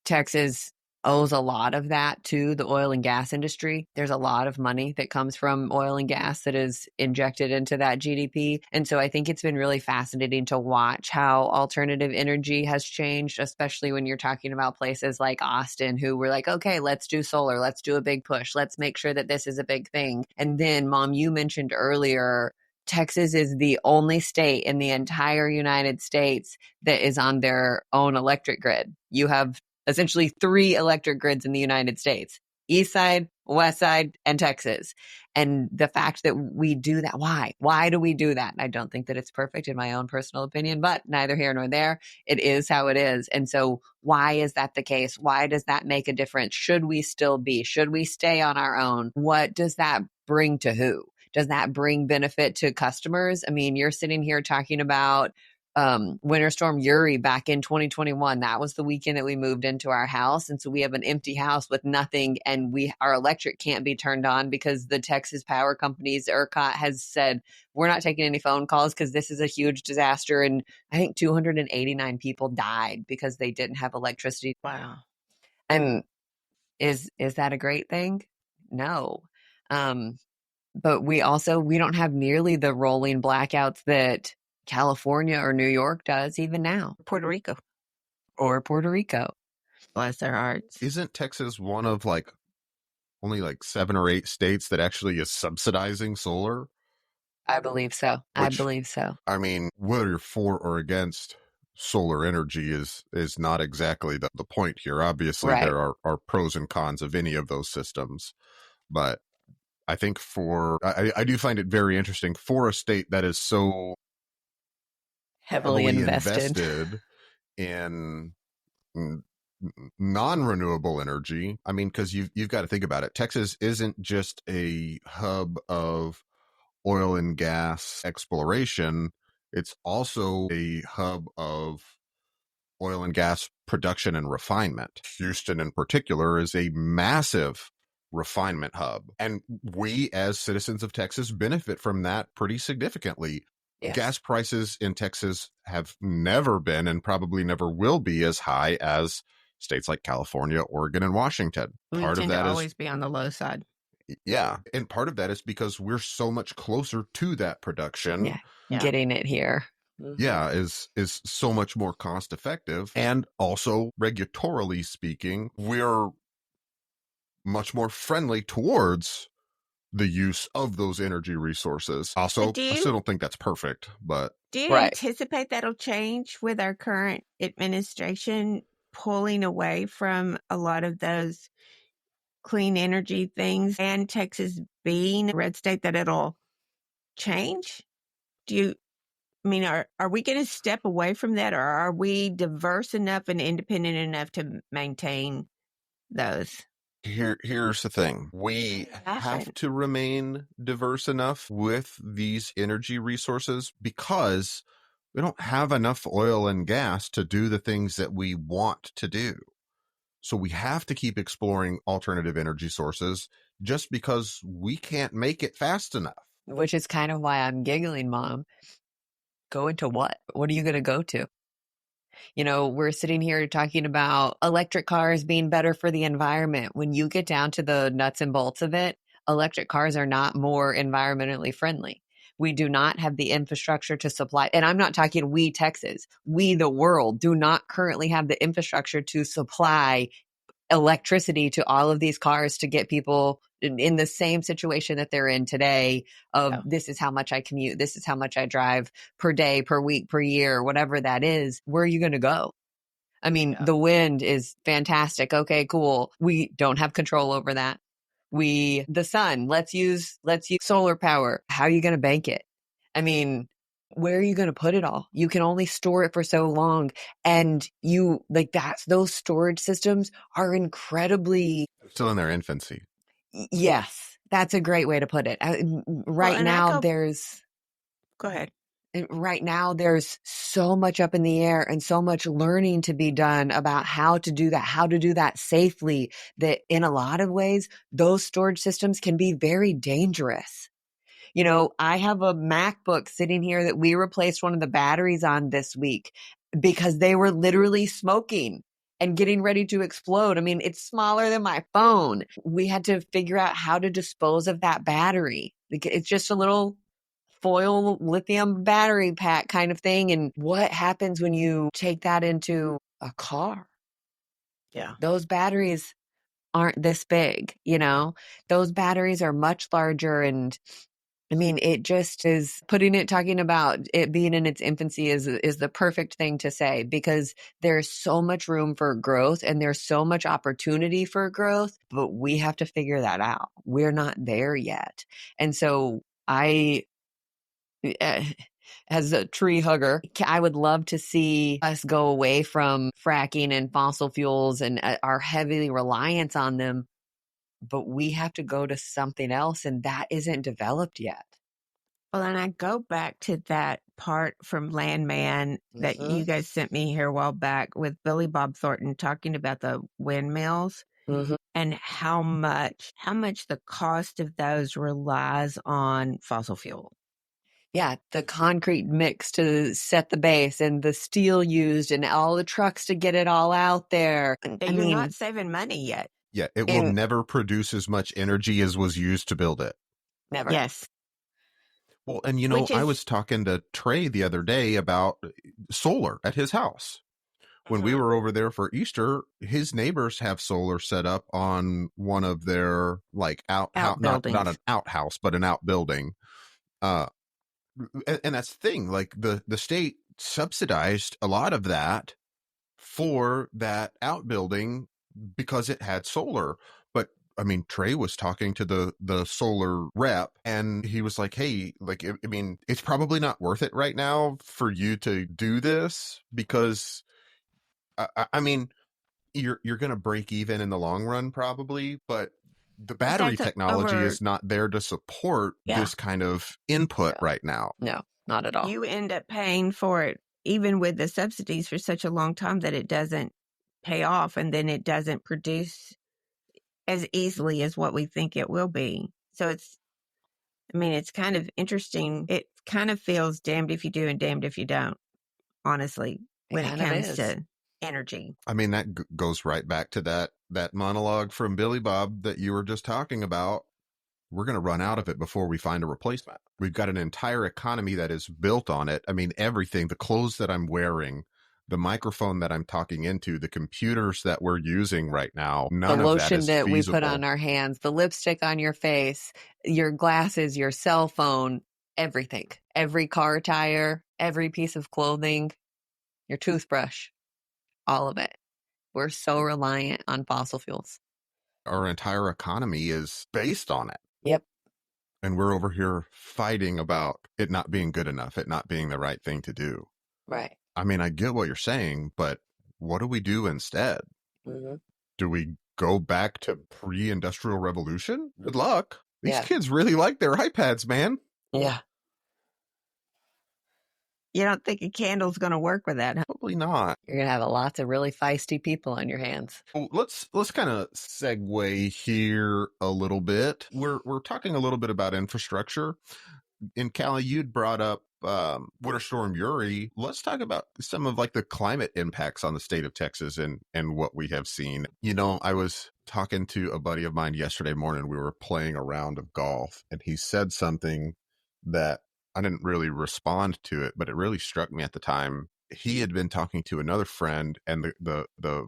Texas owes a lot of that to the oil and gas industry. There's a lot of money that comes from oil and gas that is injected into that GDP. And so I think it's been really fascinating to watch how alternative energy has changed, especially when you're talking about places like Austin, who were like, okay, let's do solar. Let's do a big push. Let's make sure that this is a big thing. And then, Mom, you mentioned earlier, Texas is the only state in the entire United States that is on their own electric grid. You have essentially 3 electric grids in the United States: East Side, West Side, and Texas. And the fact that we do that, why do we do that? And I don't think that it's perfect in my own personal opinion, but neither here nor there. It is how it is. And so why is that the case? Why does that make a difference? Should we stay on our own? What does that bring to who? Does that bring benefit to customers? I mean, you're sitting here talking about Winter Storm Uri back in 2021. That was the weekend that we moved into our house. And so we have an empty house with nothing, and our electric can't be turned on because the Texas power companies, ERCOT, has said, we're not taking any phone calls because this is a huge disaster. And I think 289 people died because they didn't have electricity. Wow. And is that a great thing? No. But we don't have nearly the rolling blackouts that California or New York does even now. Puerto Rico. Or Puerto Rico. Bless their hearts. Isn't Texas one of only 7 or 8 states that actually is subsidizing solar? I believe so. I believe so. I mean, whether you're for or against solar energy is not exactly the point here. Obviously, Right. there are pros and cons of any of those systems. But I think I do find it very interesting for a state that is so Heavily invested in non-renewable energy. I mean, because you've got to think about it. Texas isn't just a hub of oil and gas exploration. It's also a hub of oil and gas production and refinement. Houston in particular is a massive refinement hub. And we as citizens of Texas benefit from that pretty significantly. Yes. Gas prices in Texas have never been and probably never will be as high as states like California, Oregon, and Washington. We tend to always be on the low side. Yeah. And part of that is because we're so much closer to that production. Yeah. Getting it here. Yeah, is so much more cost effective. And also, regulatorily speaking, we're much more friendly towards the use of those energy resources. Also, I still don't think that's perfect, but do you anticipate that'll change with our current administration pulling away from a lot of those clean energy things and Texas being a red state, that it'll change? Are we going to step away from that, or are we diverse enough and independent enough to maintain those? Here's the thing. We have to remain diverse enough with these energy resources because we don't have enough oil and gas to do the things that we want to do. So we have to keep exploring alternative energy sources just because we can't make it fast enough. Which is kind of why I'm giggling, Mom. Go into what? What are you going to go to? We're sitting here talking about electric cars being better for the environment. When you get down to the nuts and bolts of it, electric cars are not more environmentally friendly. We do not have the infrastructure to supply. And I'm not talking we, Texas. We, the world, do not currently have the infrastructure to supply electricity to all of these cars to get people in the same situation that they're in today of this is how much I commute, this is how much I drive per day, per week, per year, whatever that is. Where are you going to go? I mean, the wind is fantastic. Okay, cool. We don't have control over that. The sun, let's use solar power. How are you going to bank it? I mean, where are you going to put it all? You can only store it for so long. And those storage systems are incredly still in their infancy. Yes, that's a great way to put it. Right now, there's so much up in the air and so much learning to be done about how to do that safely, that in a lot of ways, those storage systems can be very dangerous. I have a MacBook sitting here that we replaced one of the batteries on this week because they were literally smoking and getting ready to explode. I mean, it's smaller than my phone. We had to figure out how to dispose of that battery. It's just a little foil lithium battery pack kind of thing. And what happens when you take that into a car? Yeah. Those batteries aren't this big, Those batteries are much larger. And I mean, it just is talking about it being in its infancy is the perfect thing to say, because there's so much room for growth and there's so much opportunity for growth, but we have to figure that out. We're not there yet. And so as a tree hugger, I would love to see us go away from fracking and fossil fuels and our heavy reliance on them. But we have to go to something else, and that isn't developed yet. Well, and I go back to that part from Landman that you guys sent me here a while back with Billy Bob Thornton talking about the windmills and how much the cost of those relies on fossil fuel. Yeah, the concrete mix to set the base and the steel used and all the trucks to get it all out there. You're not saving money yet. Yeah, it will never produce as much energy as was used to build it. Never. Yes. Well, and you know, I was talking to Trey the other day about solar at his house. When we were over there for Easter, his neighbors have solar set up on one of their like not an outhouse, but an outbuilding. And that's the thing, like the state subsidized a lot of that for that outbuilding because it had solar. But I mean, Trey was talking to the solar rep and he was like, hey, like, I mean, it's probably not worth it right now for you to do this because I mean, you're going to break even in the long run probably, but the battery technology is not there to support this kind of input right now. No, not at all. You end up paying for it, even with the subsidies, for such a long time that it doesn't pay off, and then it doesn't produce as easily as what we think it will be. So it's kind of interesting. It kind of feels damned if you do and damned if you don't, honestly, when it comes to energy. I mean, that goes right back to that monologue from Billy Bob that you were just talking about. We're going to run out of it before we find a replacement. We've got an entire economy that is built on it. I mean, everything, the clothes that I'm wearing, the microphone that I'm talking into, the computers that we're using right now, none of that is feasible. The lotion that we put on our hands, the lipstick on your face, your glasses, your cell phone, everything, every car tire, every piece of clothing, your toothbrush, all of it. We're so reliant on fossil fuels. Our entire economy is based on it. Yep. And we're over here fighting about it not being good enough, it not being the right thing to do. Right. I mean, I get what you're saying, but what do we do instead? Mm-hmm. Do we go back to pre-industrial revolution? Good luck. These kids really like their iPads, man. Yeah. You don't think a candle's going to work with that? Huh? Probably not. You're going to have lots of really feisty people on your hands. Well, let's kind of segue here a little bit. We're talking a little bit about infrastructure. And Callie, you'd brought up Winter Storm Uri. Let's talk about some of like the climate impacts on the state of Texas and what we have seen. You know, I was talking to a buddy of mine yesterday morning. We were playing a round of golf and he said something that I didn't really respond to it, but it really struck me at the time. He had been talking to another friend and the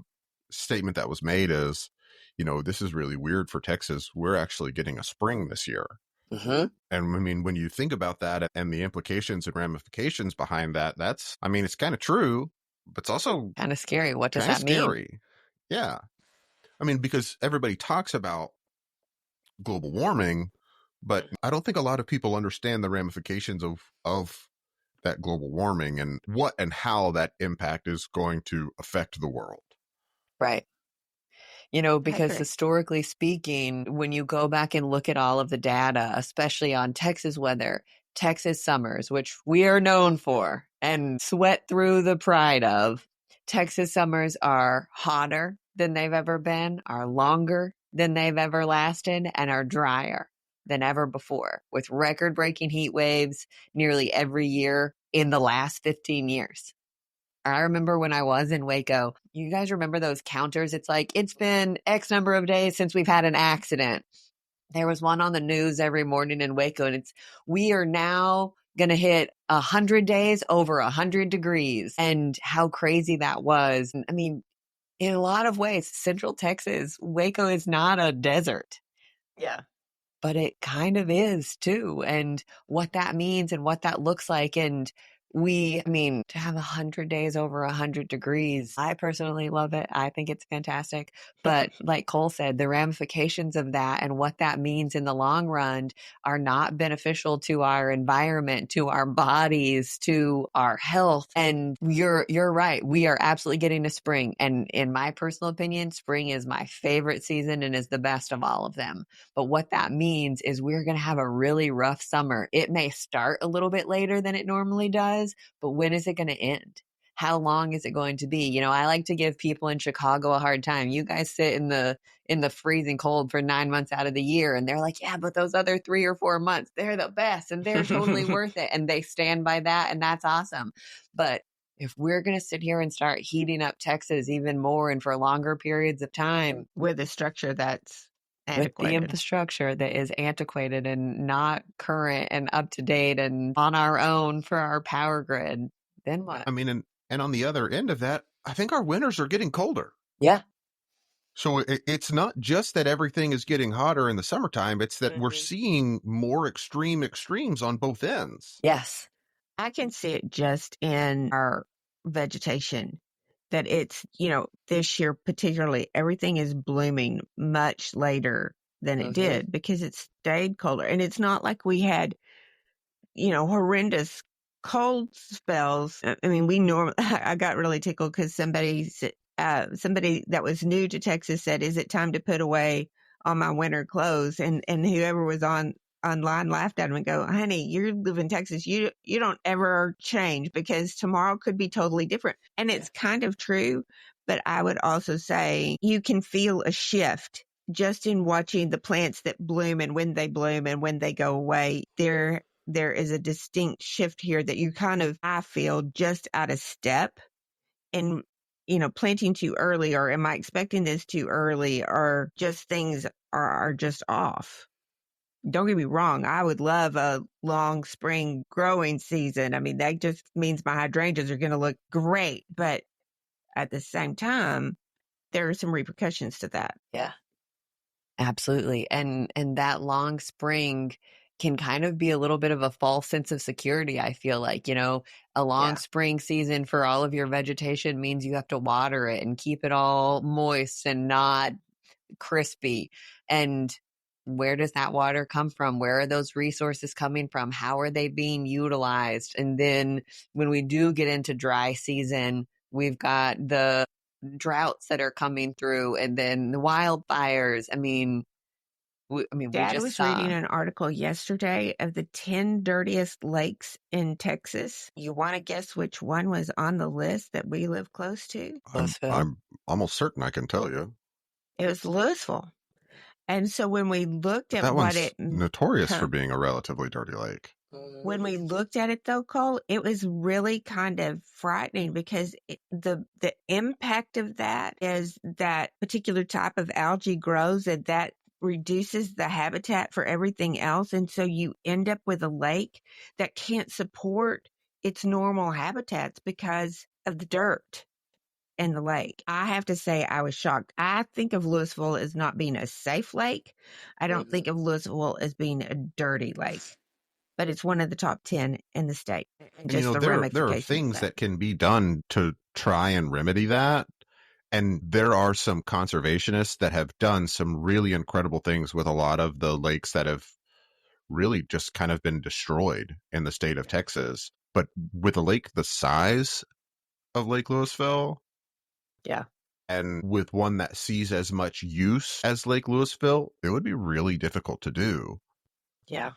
statement that was made is, you know, this is really weird for Texas. We're actually getting a spring this year. Mm-hmm. And I mean, when you think about that and the implications and ramifications behind that, it's kind of true, but it's also kind of scary. What does that mean? Scary. Yeah. I mean, because everybody talks about global warming, but I don't think a lot of people understand the ramifications of that global warming and what and how that impact is going to affect the world. Right. You know, because historically speaking, when you go back and look at all of the data, especially on Texas weather, Texas summers, which we are known for and sweat through the pride of, Texas summers are hotter than they've ever been, are longer than they've ever lasted, and are drier than ever before, with record-breaking heat waves nearly every year in the last 15 years. I remember when I was in Waco, you guys remember those counters? It's like, it's been X number of days since we've had an accident. There was one on the news every morning in Waco, and we are now going to hit 100 days over 100 degrees, and how crazy that was. I mean, in a lot of ways, Central Texas, Waco is not a desert. Yeah. But it kind of is too. And what that means and what that looks like. And to have 100 days over 100 degrees, I personally love it. I think it's fantastic. But like Cole said, the ramifications of that and what that means in the long run are not beneficial to our environment, to our bodies, to our health. And you're right. We are absolutely getting a spring. And in my personal opinion, spring is my favorite season and is the best of all of them. But what that means is we're going to have a really rough summer. It may start a little bit later than it normally does, but when is it going to end? how long is it going to be? You know, I like to give people in Chicago a hard time. You guys sit in the freezing cold for 9 months out of the year. And they're like, yeah, but those other 3 or 4 months, they're the best and they're totally worth it. And they stand by that. And that's awesome. But if we're going to sit here and start heating up Texas even more and for longer periods of time with a structure that's antiquated, with the infrastructure that is antiquated and not current and up to date and on our own for our power grid, then what? I mean, and on the other end of that, I think our winters are getting colder. Yeah. So it's not just that everything is getting hotter in the summertime. It's that we're seeing more extremes on both ends. Yes. I can see it just in our vegetation that it's, this year particularly, everything is blooming much later than it did because it stayed colder. And it's not like we had, horrendous cold spells. I mean, I got really tickled because somebody that was new to Texas said, "Is it time to put away all my winter clothes?" And whoever was online laughed at him and go, "Honey, you live in Texas. You don't ever change because tomorrow could be totally different." And it's kind of true, but I would also say you can feel a shift just in watching the plants that bloom and when they go away. There is a distinct shift here that you I feel just out of step. And planting too early, or am I expecting this too early, or just things are just off. Don't get me wrong. I would love a long spring growing season. I mean, that just means my hydrangeas are going to look great. But at the same time, there are some repercussions to that. Yeah, absolutely. And that long spring can kind of be a little bit of a false sense of security. I feel like, a long spring season for all of your vegetation means you have to water it and keep it all moist and not crispy. And where does that water come from? Where are those resources coming from? How are they being utilized? And then when we do get into dry season, we've got the droughts that are coming through and then the wildfires. Dad was reading an article yesterday of the 10 dirtiest lakes in Texas. You want to guess which one was on the list that we live close to? I'm almost certain I can tell you. It was Louisville. And so when we looked at that one's notorious for being a relatively dirty lake. When we looked at it, though, Cole, it was really kind of frightening because the impact of that is that particular type of algae grows and that reduces the habitat for everything else. And so you end up with a lake that can't support its normal habitats because of the dirt in the lake. I have to say I was shocked. I think of Louisville as not being a safe lake. I don't think of Louisville as being a dirty lake. But it's one of the top 10 in the state. And just there are things that can be done to try and remedy that. And there are some conservationists that have done some really incredible things with a lot of the lakes that have really just kind of been destroyed in the state of Texas. But with a lake the size of Lake Louisville, and with one that sees as much use as Lake Louisville, it would be really difficult to do. Yeah.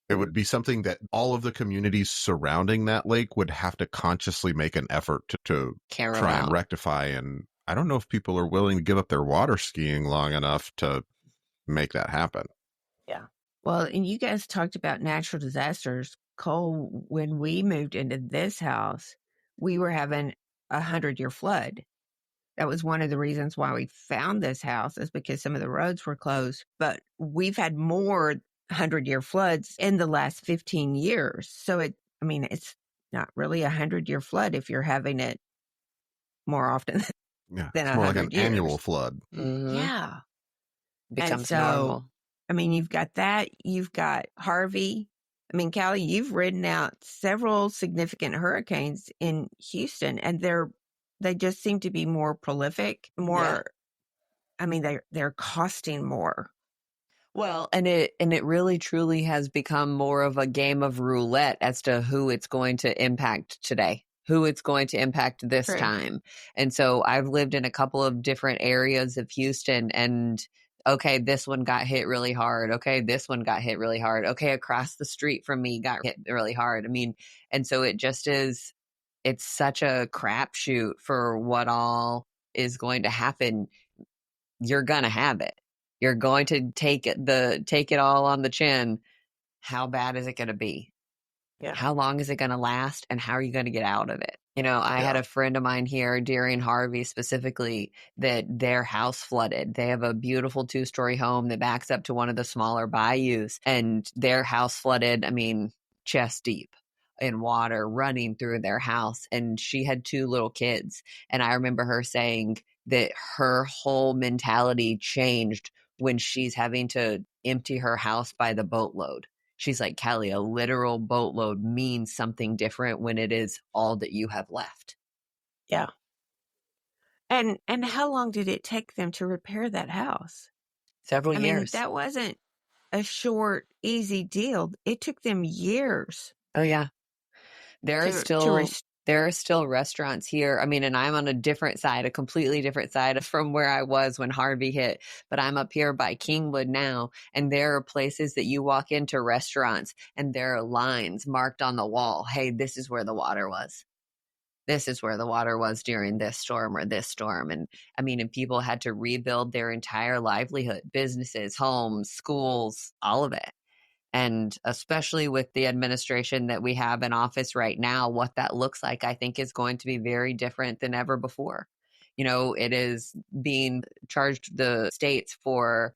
It would be something that all of the communities surrounding that lake would have to consciously make an effort to try and rectify. And I don't know if people are willing to give up their water skiing long enough to make that happen. Yeah. Well, and you guys talked about natural disasters. Cole, when we moved into this house, we were having 100-year flood. That was one of the reasons why we found this house, is because some of the roads were closed. But we've had more 100-year floods in the last 15 years. So it's not really 100-year flood if you're having it more often than it's more like an years. Annual flood. Mm-hmm. Yeah. Becomes normal. You've got that. You've got Harvey. Callie, you've ridden out several significant hurricanes in Houston, and they just seem to be more prolific, they're costing more. Well, and it really truly has become more of a game of roulette as to who it's going to impact today, who it's going to impact this time. And so I've lived in a couple of different areas of Houston, and okay, this one got hit really hard. Okay, this one got hit really hard. Okay, across the street from me got hit really hard. And so it just is, it's such a crapshoot for what all is going to happen. You're going to have it. You're going to take it all on the chin. How bad is it going to be? Yeah. How long is it going to last? And how are you going to get out of it? You know, I had a friend of mine here during Harvey specifically that their house flooded. They have a beautiful 2-story home that backs up to one of the smaller bayous, and their house flooded, I mean, chest deep in water running through their house. And she had 2 little kids. And I remember her saying that her whole mentality changed when she's having to empty her house by the boatload. She's like, Callie, a literal boatload means something different when it is all that you have left. Yeah. And how long did it take them to repair that house? Several I years. mean, that wasn't a short, easy deal. It took them years. Oh, yeah. There are still restaurants here. I mean, and I'm on a different side, a completely different side from where I was when Harvey hit. But I'm up here by Kingwood now, and there are places that you walk into restaurants, and there are lines marked on the wall. Hey, this is where the water was. This is where the water was during this storm or this storm. And I mean, and people had to rebuild their entire livelihood, businesses, homes, schools, all of it. And especially with the administration that we have in office right now, what that looks like, I think, is going to be very different than ever before. You know, it is being charged the states for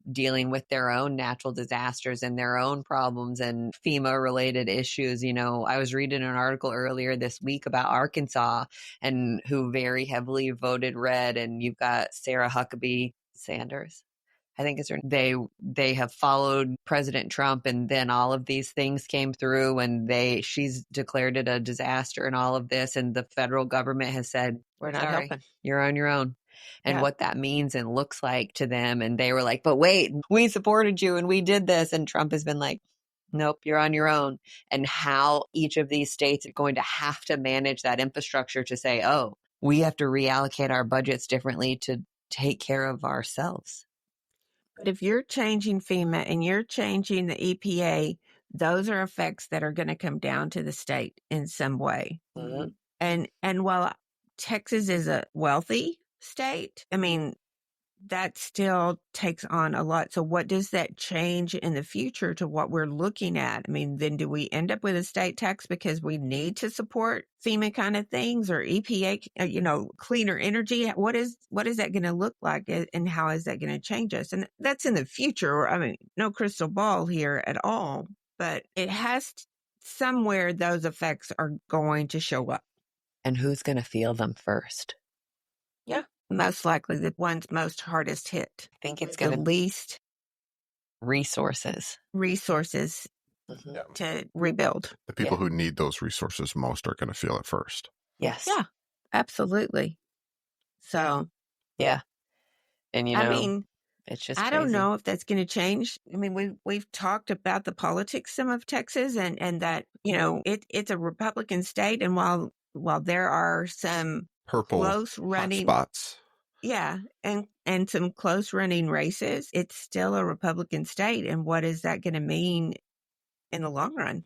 dealing with their own natural disasters and their own problems and FEMA related issues. You know, I was reading an article earlier this week about Arkansas and who very heavily voted red. And you've got Sarah Huckabee Sanders, I think it's her. They have followed President Trump, and then all of these things came through, and she's declared it a disaster and all of this, and the federal government has said, We're not helping. You're on your own. And what that means and looks like to them. And they were like, but wait, we supported you and we did this. And Trump has been like, nope, you're on your own. And how each of these states are going to have to manage that infrastructure to say, oh, we have to reallocate our budgets differently to take care of ourselves. But if you're changing FEMA and you're changing the EPA, those are effects that are going to come down to the state in some way. Mm-hmm. And while Texas is a wealthy state, I mean, that still takes on a lot. So what does that change in the future to what we're looking at? I mean, then do we end up with a state tax because we need to support FEMA kind of things or EPA, cleaner energy? What is that going to look like, and how is that going to change us? And that's in the future. I mean, no crystal ball here at all, but it has somewhere those effects are going to show up. And who's going to feel them first? Yeah. Most likely the ones most hardest hit. I think it's going to least resources to rebuild. The people who need those resources most are going to feel it first. Yes. Yeah, absolutely. So, yeah. And, I mean, it's just I don't know if that's going to change. I mean, we've talked about the politics of Texas and that, it's a Republican state. And while there are some purple close running spots. Yeah. And some close running races, it's still a Republican state. And what is that going to mean in the long run?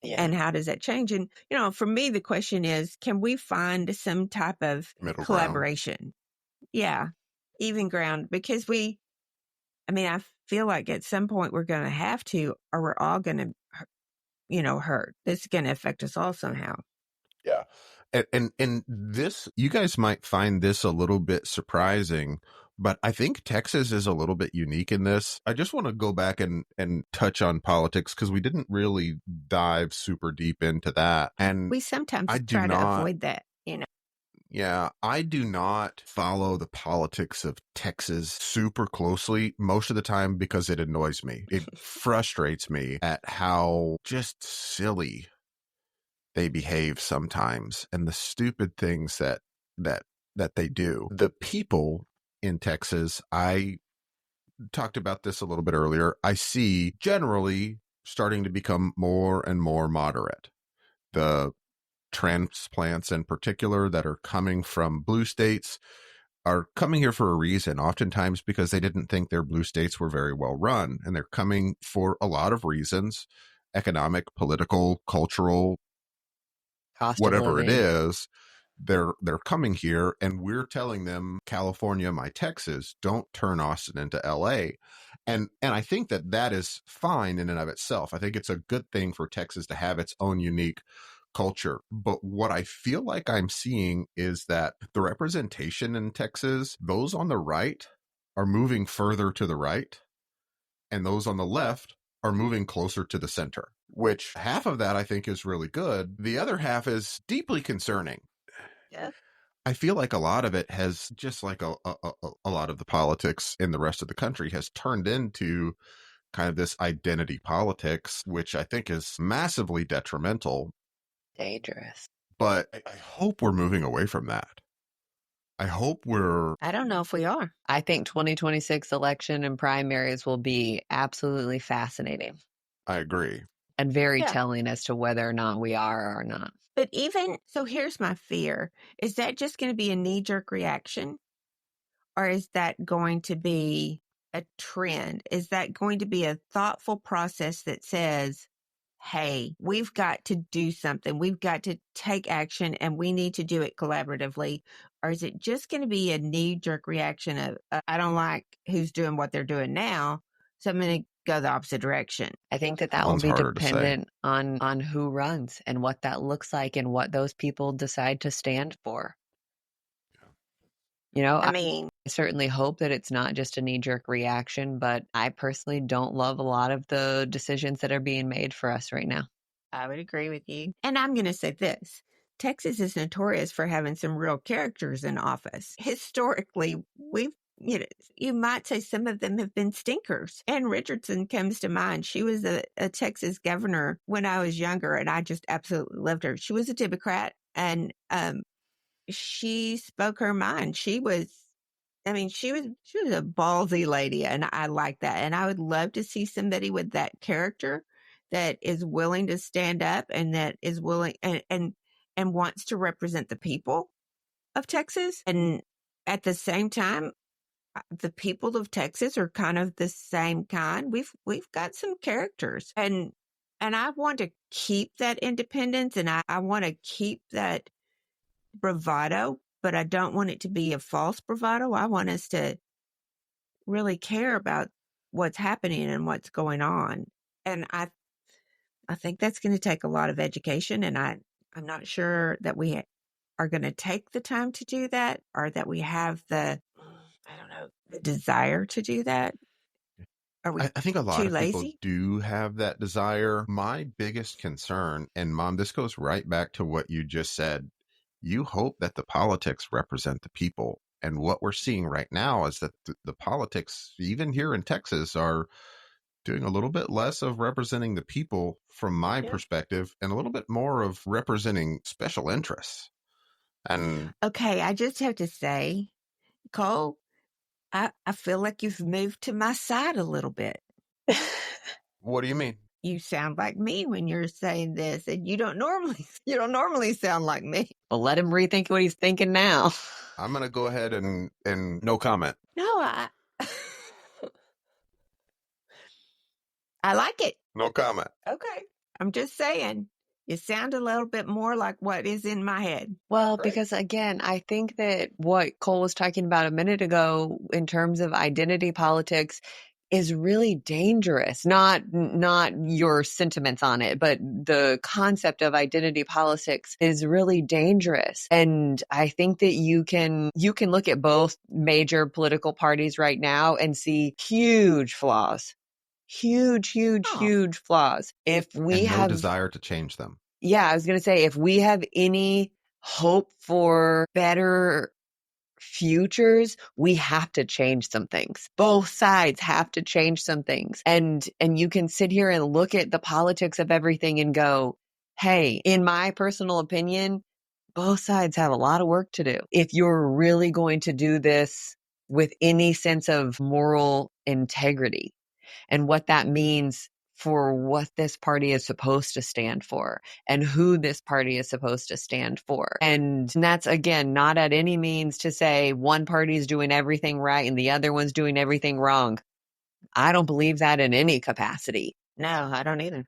Yeah. And how does that change? And, for me, the question is, can we find some type of middle collaboration? Ground. Yeah. Even ground, because I feel like at some point we're going to have to, or we're all going to, hurt. This is going to affect us all somehow. Yeah. And this, you guys might find this a little bit surprising, but I think Texas is a little bit unique in this. I just want to go back and touch on politics because we didn't really dive super deep into that. And we sometimes try to avoid that, Yeah, I do not follow the politics of Texas super closely most of the time because it annoys me. It frustrates me at how just silly they behave sometimes and the stupid things that they do. The people in Texas, I talked about this a little bit earlier, I see generally starting to become more and more moderate. The transplants in particular that are coming from blue states are coming here for a reason, oftentimes because they didn't think their blue states were very well run. And they're coming for a lot of reasons, economic, political, cultural, Cost of whatever it living. is, they're coming here, and we're telling them, California, my Texas, don't turn Austin into LA. And I think that is fine in and of itself. I think it's a good thing for Texas to have its own unique culture. But what I feel like I'm seeing is that the representation in Texas, those on the right are moving further to the right, and those on the left are moving closer to the center, which half of that I think is really good. The other half is deeply concerning. Yeah. I feel like a lot of it has, just like a lot of the politics in the rest of the country, has turned into kind of this identity politics, which I think is massively detrimental. Dangerous. But I hope we're moving away from that. I hope we're... I don't know if we are. I think 2026 election and primaries will be absolutely fascinating I agree. and very Yeah. telling as to whether or not we are or not. But even so, here's my fear. Is that just going to be a knee-jerk reaction? Or is that going to be a trend? Is that going to be a thoughtful process that says, hey, we've got to do something. We've got to take action, and we need to do it collaboratively? Or is it just going to be a knee-jerk reaction of, I don't like who's doing what they're doing now, so I'm going to go the opposite direction? I think that will One's be harder to say. dependent on who runs and what that looks like and what those people decide to stand for. You know, I mean, I certainly hope that it's not just a knee-jerk reaction, but I personally don't love a lot of the decisions that are being made for us right now. I would agree with you. And I'm going to say this. Texas is notorious for having some real characters in office. Historically, you might say some of them have been stinkers. Ann Richardson comes to mind. She was a Texas governor when I was younger, and I just absolutely loved her. She was a Democrat, and she spoke her mind. She was a ballsy lady, and I like that. And I would love to see somebody with that character that is willing to stand up and that is willing and wants to represent the people of Texas. And at the same time, the people of Texas are kind of the same kind. We've got some characters, and I want to keep that independence, and I want to keep that bravado, but I don't want it to be a false bravado. I want us to really care about what's happening and what's going on. And I think that's going to take a lot of education, and I'm not sure that we are going to take the time to do that, or that we have the desire to do that. Are we I think a lot too of people lazy? do have that desire. My biggest concern, and Mom, this goes right back to what you just said. You hope that the politics represent the people. And what we're seeing right now is that the politics, even here in Texas, are doing a little bit less of representing the people from my perspective, and a little bit more of representing special interests. And okay, I just have to say, Cole, I feel like you've moved to my side a little bit. what do you mean? You sound like me when you're saying this, and you don't normally sound like me. Well, let him rethink what he's thinking now. I'm going to go ahead and no comment. No, I like it. No comment. Okay. I'm just saying, you sound a little bit more like what is in my head. Well, Right. because again, I think that what Cole was talking about a minute ago in terms of identity politics is really dangerous. Not your sentiments on it, but the concept of identity politics is really dangerous. And I think that you can look at both major political parties right now and see huge flaws. Huge flaws. If we And no have desire to change them. Yeah, I was going to say, if we have any hope for better futures, we have to change some things. Both sides have to change some things. And you can sit here and look at the politics of everything and go, hey, in my personal opinion, both sides have a lot of work to do. If you're really going to do this with any sense of moral integrity and what that means for what this party is supposed to stand for and who this party is supposed to stand for. And that's, again, not at any means to say one party is doing everything right and the other one's doing everything wrong. I don't believe that in any capacity. No, I don't either.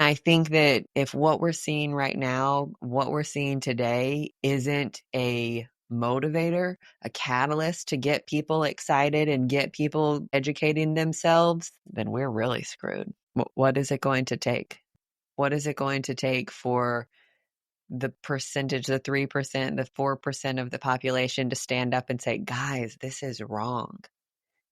I think that if what we're seeing right now, what we're seeing today isn't a motivator, a catalyst to get people excited and get people educating themselves, then we're really screwed. What is it going to take? What is it going to take for the percentage, the 3%, the 4% of the population to stand up and say, guys, this is wrong.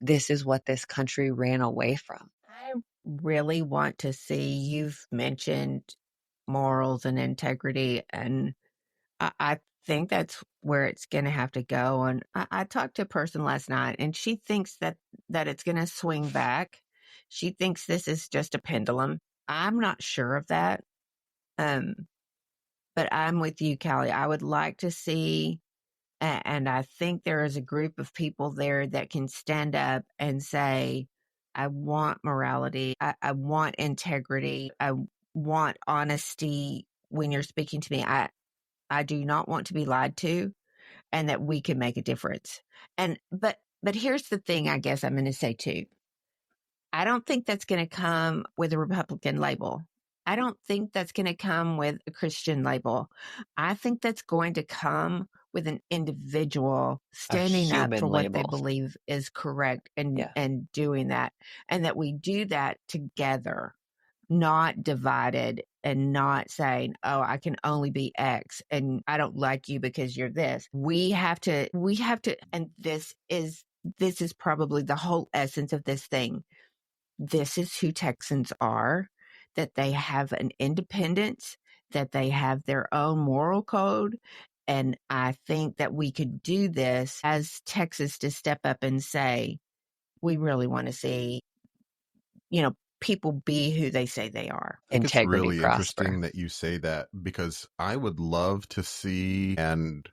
This is what this country ran away from. I really want to see, you've mentioned morals and integrity, and I think that's where it's going to have to go. And I talked to a person last night, and she thinks that it's going to swing back. She thinks this is just a pendulum. I'm not sure of that. But I'm with you, Callie. I would like to see, and I think there is a group of people there that can stand up and say, I want morality. I want integrity. I want honesty when you're speaking to me. I do not want to be lied to, and that we can make a difference. But here's the thing, I guess I'm going to say too. I don't think that's going to come with a Republican label. I don't think that's going to come with a Christian label. I think that's going to come with an individual standing up for what they believe is correct and doing that. And that we do that together, not divided, and not saying, oh, I can only be X and I don't like you because you're this. We have to, and this is probably the whole essence of this thing. This is who Texans are, that they have an independence, that they have their own moral code. And I think that we could do this as Texas to step up and say, we really want to see, people be who they say they are. I think Integrity, it's really prosper. interesting that you say that, because I would love to see and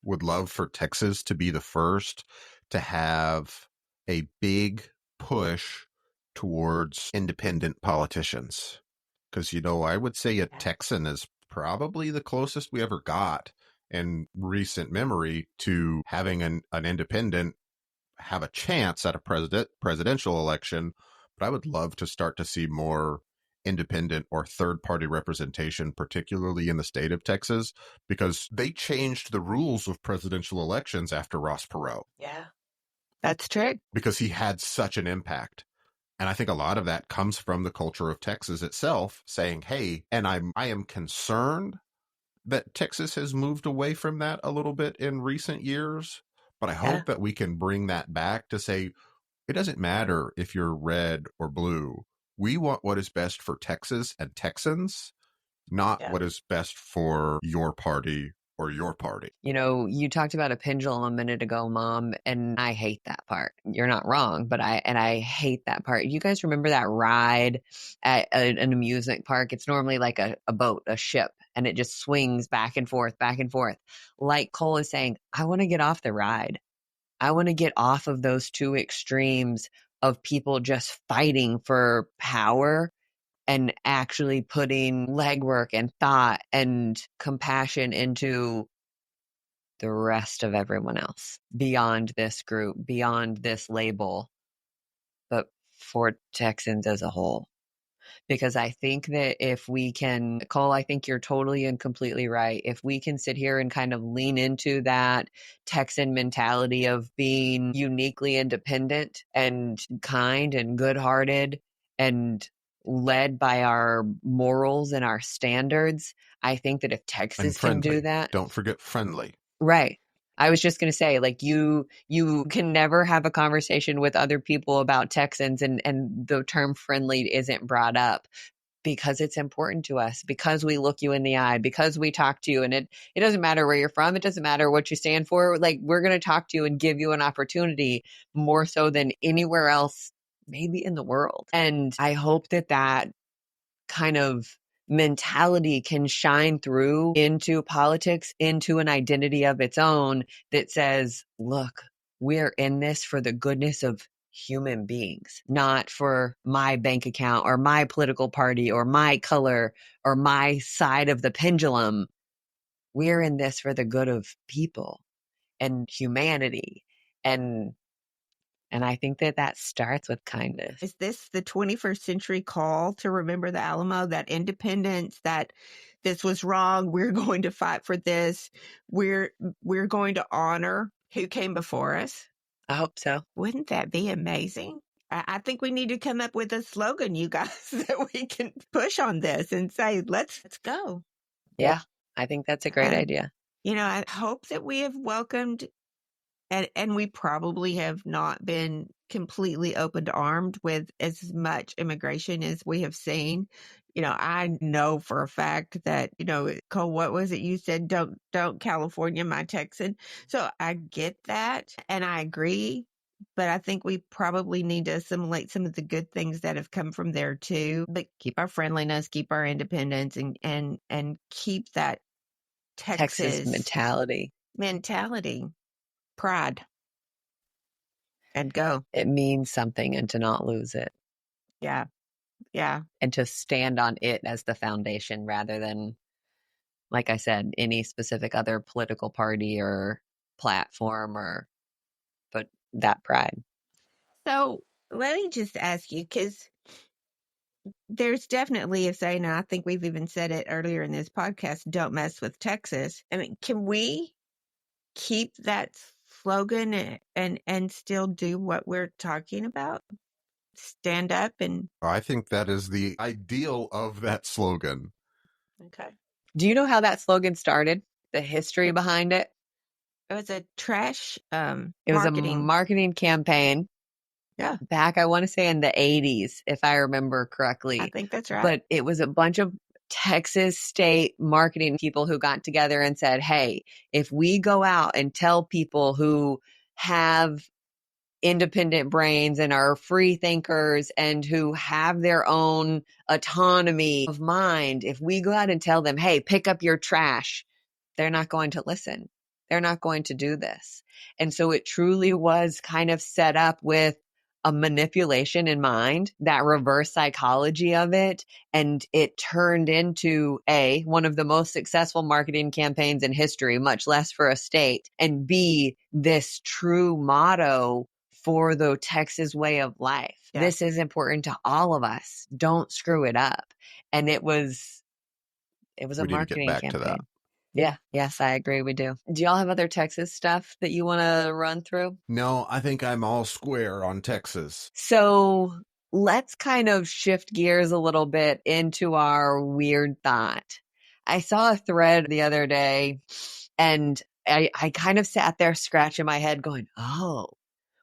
would love for Texas to be the first to have a big push towards independent politicians. Because, I would say a Texan is probably the closest we ever got in recent memory to having an independent have a chance at a presidential election. But I would love to start to see more independent or third-party representation, particularly in the state of Texas, because they changed the rules of presidential elections after Ross Perot. Yeah, that's true. Because he had such an impact. And I think a lot of that comes from the culture of Texas itself saying, hey, and I am concerned that Texas has moved away from that a little bit in recent years. But I hope that we can bring that back to say, it doesn't matter if you're red or blue. We want what is best for Texas and Texans, not what is best for your party or your party. You talked about a pendulum a minute ago, Mom, and I hate that part. You're not wrong, but I hate that part. You guys remember that ride at an amusement park? It's normally like a boat, a ship, and it just swings back and forth, back and forth. Like Cole is saying, I want to get off the ride. I want to get off of those two extremes of people just fighting for power and actually putting legwork and thought and compassion into the rest of everyone else beyond this group, beyond this label, but for Texans as a whole. Because I think that if we can, Cole, I think you're totally and completely right. If we can sit here and kind of lean into that Texan mentality of being uniquely independent and kind and good-hearted and led by our morals and our standards, I think that if Texas can do that. Don't forget friendly. Right. I was just going to say, like, you can never have a conversation with other people about Texans and the term friendly isn't brought up, because it's important to us, because we look you in the eye, because we talk to you, and it doesn't matter where you're from. It doesn't matter what you stand for. Like, we're going to talk to you and give you an opportunity more so than anywhere else, maybe in the world. And I hope that kind of mentality can shine through into politics, into an identity of its own that says, look, we're in this for the goodness of human beings, not for my bank account or my political party or my color or my side of the pendulum. We're in this for the good of people and humanity. And And I think that starts with kindness. Is this the 21st century call to remember the Alamo, that independence, that this was wrong, we're going to fight for this, we're going to honor who came before us? I hope so. Wouldn't that be amazing? I think we need to come up with a slogan, you guys, that we can push on this and say, let's go. Yeah, I think that's a great idea. I hope that we have welcomed, and we probably have not been completely open armed with as much immigration as we have seen. I know for a fact that, Cole, what was it you said? Don't California my Texan. So I get that and I agree, but I think we probably need to assimilate some of the good things that have come from there too. But keep our friendliness, keep our independence, and keep that Texas mentality, pride, and go. It means something, and to not lose it. Yeah. And to stand on it as the foundation rather than, like I said, any specific other political party or platform, but that pride. So let me just ask you, because there's definitely a saying, and I think we've even said it earlier in this podcast, don't mess with Texas. I mean, can we keep that slogan and still do what we're talking about? Stand up and... I think that is the ideal of that slogan. Okay. Do you know how that slogan started? The history behind it? It was a trash It was a marketing campaign. Yeah. Back, I want to say in the 80s, if I remember correctly. I think that's right. But it was a bunch of Texas state marketing people who got together and said, hey, if we go out and tell people who have independent brains and are free thinkers and who have their own autonomy of mind, if we go out and tell them, hey, pick up your trash, they're not going to listen. They're not going to do this. And so it truly was kind of set up with a manipulation in mind, that reverse psychology of it. And it turned into one of the most successful marketing campaigns in history, much less for a state, and B, this true motto for the Texas way of life. Yeah. This is important to all of us. Don't screw it up. And it was a marketing campaign. To that. Yeah. Yes, I agree. We do. Do y'all have other Texas stuff that you want to run through? No, I think I'm all square on Texas. So let's kind of shift gears a little bit into our weird thought. I saw a thread the other day and I kind of sat there scratching my head going, oh,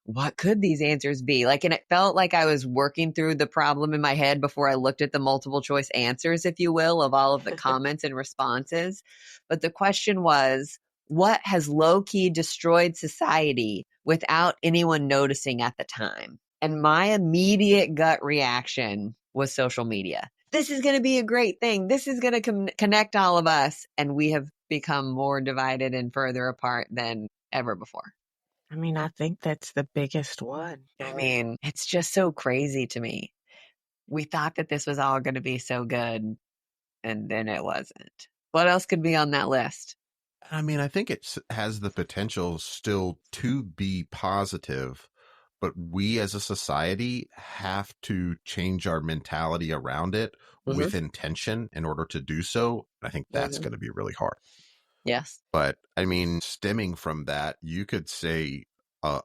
what could these answers be? And it felt like I was working through the problem in my head before I looked at the multiple choice answers, if you will, of all of the comments and responses. But the question was, what has low-key destroyed society without anyone noticing at the time? And my immediate gut reaction was social media. This is going to be a great thing. This is going to connect all of us. And we have become more divided and further apart than ever before. I mean, I think that's the biggest one. I mean, it's just so crazy to me. We thought that this was all going to be so good, and then it wasn't. What else could be on that list? I mean, I think it has the potential still to be positive, but we as a society have to change our mentality around it with intention in order to do so. I think that's going to be really hard. Yes. But I mean, stemming from that, you could say a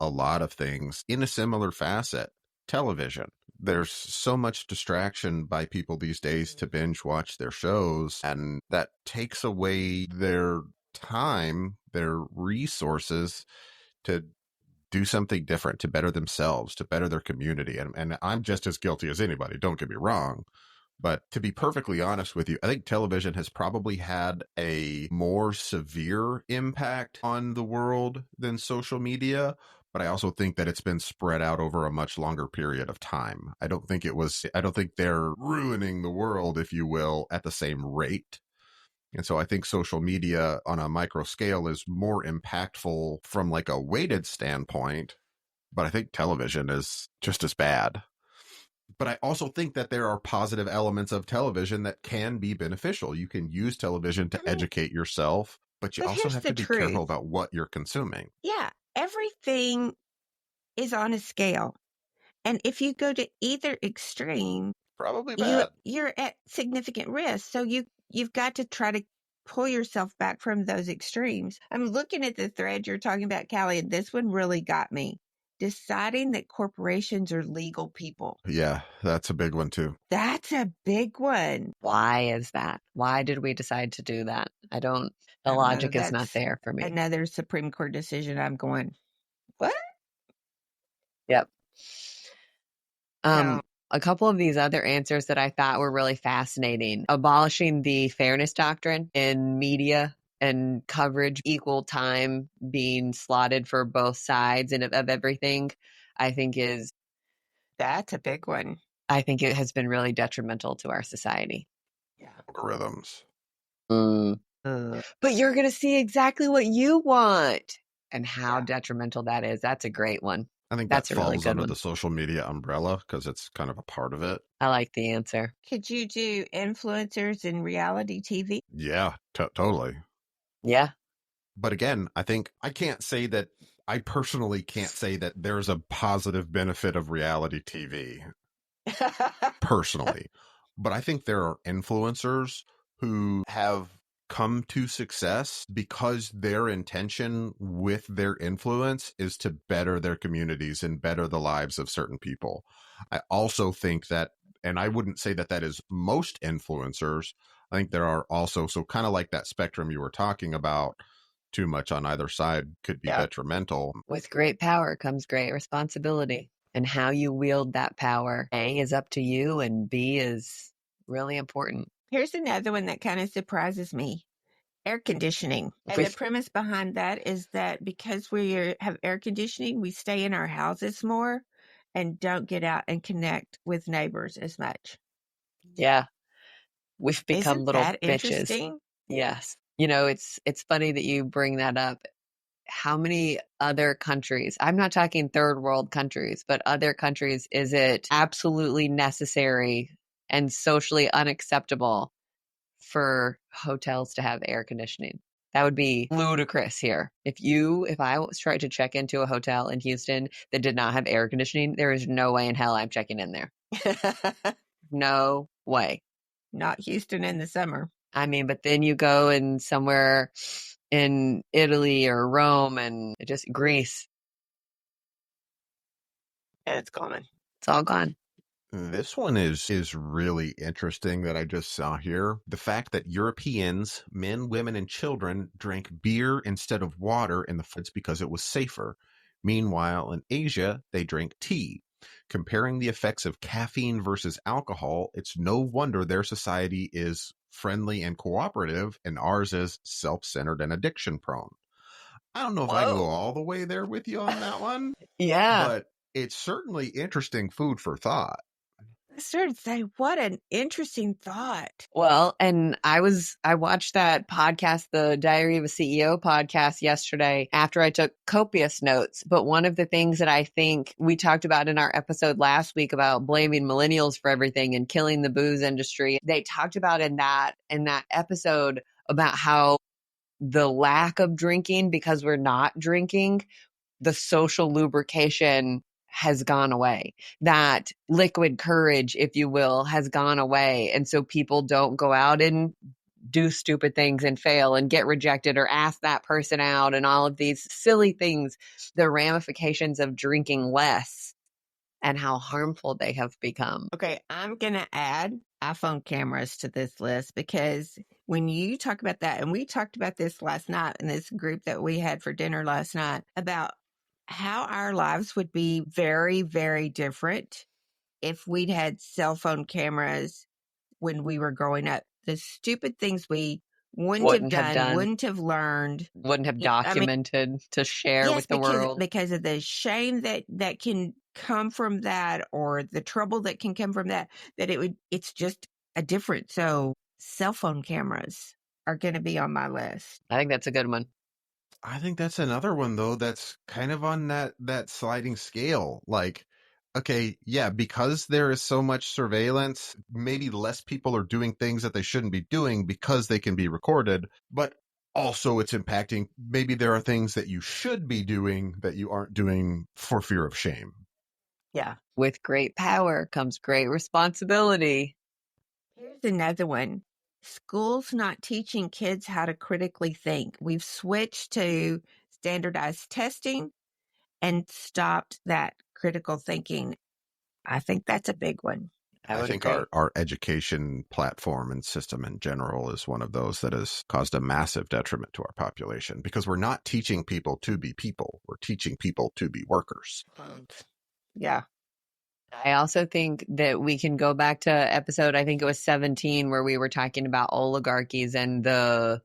lot of things in a similar facet. Television. There's so much distraction by people these days to binge watch their shows, and that takes away their time, their resources to do something different, to better themselves, to better their community. And I'm just as guilty as anybody, don't get me wrong. But to be perfectly honest with you, I think television has probably had a more severe impact on the world than social media. But I also think that it's been spread out over a much longer period of time. I don't think they're ruining the world, if you will, at the same rate. And so I think social media on a micro scale is more impactful from a weighted standpoint. But I think television is just as bad. But I also think that there are positive elements of television that can be beneficial. You can use television to educate yourself, but you also have to be careful about what you're consuming. Yeah. Everything is on a scale. And if you go to either extreme, Probably bad. you're at significant risk. So you've got to try to pull yourself back from those extremes. I'm looking at the thread you're talking about, Callie, and this one really got me. Deciding that corporations are legal people. Yeah, that's a big one too. That's a big one. Why is that? Why did we decide to do that? The don't logic know. is not That's there for me. Another Supreme Court decision. I'm going, what? Yep. So, A couple of these other answers that I thought were really fascinating. Abolishing the fairness doctrine in media and coverage, equal time being slotted for both sides and of everything, I think that's a big one. I think it has been really detrimental to our society. Yeah. Algorithms. But you're going to see exactly what you want and how Yeah. detrimental that is. That's a great one. I think That's that a really falls good under one. the social media umbrella because it's kind of a part of it. I like the answer. Could you do influencers in reality TV? Yeah, totally. Yeah. But again, I think I personally can't say that there's a positive benefit of reality TV personally. But I think there are influencers who have come to success because their intention with their influence is to better their communities and better the lives of certain people. I also think that, and I wouldn't say that that is most influencers. I think there are also, so kind of like that spectrum you were talking about, too much on either side could be detrimental. With great power comes great responsibility. And how you wield that power, A, is up to you, and B, is really important. Here's another one that kind of surprises me. Air conditioning. And the premise behind that is that because we have air conditioning, we stay in our houses more and don't get out and connect with neighbors as much. Yeah. We've become Isn't little that bitches. interesting? Yes. It's funny that you bring that up. How many other countries, I'm not talking third world countries, but other countries, is it absolutely necessary and socially unacceptable for hotels to have air conditioning? That would be ludicrous here. If I was trying to check into a hotel in Houston that did not have air conditioning, there is no way in hell I'm checking in there. No way. Not Houston in the summer. I mean, but then you go in somewhere in Italy or Rome and just Greece. And it's gone. It's all gone. This one is really interesting that I just saw here. The fact that Europeans, men, women, and children drank beer instead of water in the foods because it was safer. Meanwhile, in Asia, they drank tea. Comparing the effects of caffeine versus alcohol, it's no wonder their society is friendly and cooperative, and ours is self-centered and addiction-prone. I don't know if I can go all the way there with you on that one. Yeah. But it's certainly interesting food for thought. I started to say, what an interesting thought. Well, and I watched that podcast, the Diary of a CEO podcast yesterday after I took copious notes. But one of the things that I think we talked about in our episode last week about blaming millennials for everything and killing the booze industry, they talked about in that episode about how the lack of drinking, because we're not drinking, the social lubrication has gone away. That liquid courage, if you will, has gone away. And so people don't go out and do stupid things and fail and get rejected or ask that person out and all of these silly things, the ramifications of drinking less and how harmful they have become. Okay, I'm going to add iPhone cameras to this list because when you talk about that, and we talked about this last night in this group that we had for dinner last night about how our lives would be very, very different if we'd had cell phone cameras when we were growing up. The stupid things we wouldn't have done, wouldn't have learned, wouldn't have documented to share with the world. Because of the shame that can come from that, or the trouble that can come from that, it's just a different. So cell phone cameras are going to be on my list. I think that's a good one. I think that's another one, though, that's kind of on that sliding scale. Like, okay, yeah, because there is so much surveillance, maybe less people are doing things that they shouldn't be doing because they can be recorded. But also it's impacting, maybe there are things that you should be doing that you aren't doing for fear of shame. Yeah. With great power comes great responsibility. Here's another one. Schools not teaching kids how to critically think. We've switched to standardized testing and stopped that critical thinking. I think that's a big one. I would think agree. our education platform and system in general is one of those that has caused a massive detriment to our population, because we're not teaching people to be people. We're teaching people to be workers. Yeah. I also think that we can go back to episode, I think it was 17, where we were talking about oligarchies and the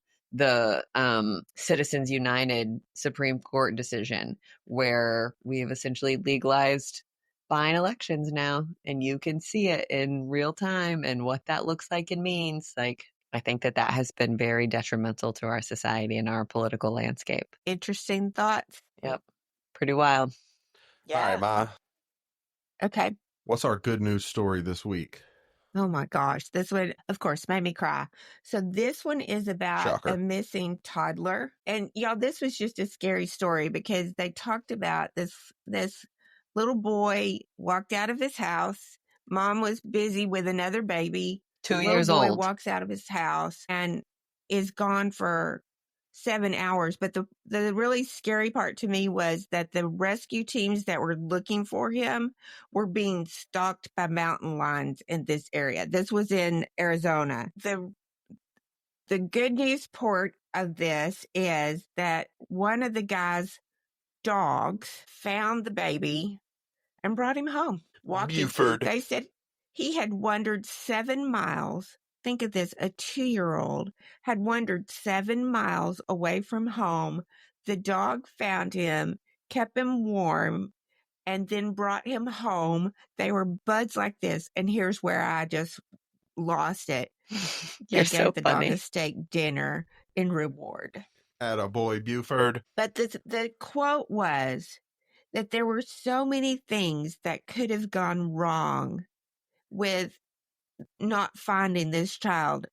Citizens United Supreme Court decision, where we have essentially legalized buying elections now, and you can see it in real time and what that looks like and means. Like, I think that has been very detrimental to our society and our political landscape. Interesting thoughts. Yep. Pretty wild. Yeah. All right, Ma. Okay. What's our good news story this week? Oh my gosh. This one, of course, made me cry. So this one is about Shocker. a missing toddler. And y'all, this was just a scary story because they talked about this little boy walked out of his house. Mom was busy with another baby. 2 Little years boy old. walks out of his house and is gone for 7 hours. But the really scary part to me was that the rescue teams that were looking for him were being stalked by mountain lions in this area. This was in Arizona. The good news part of this is that one of the guy's dogs found the baby and brought him home. Buford. They said he had wandered 7 miles. Think of this, a 2-year-old had wandered 7 miles away from home. The dog found him, kept him warm, and then brought him home. They were buds like this. And here's where I just lost it. You're They so gave the dog funny. a steak dinner in reward. Attaboy, Buford. But the quote was that there were so many things that could have gone wrong with not finding this child,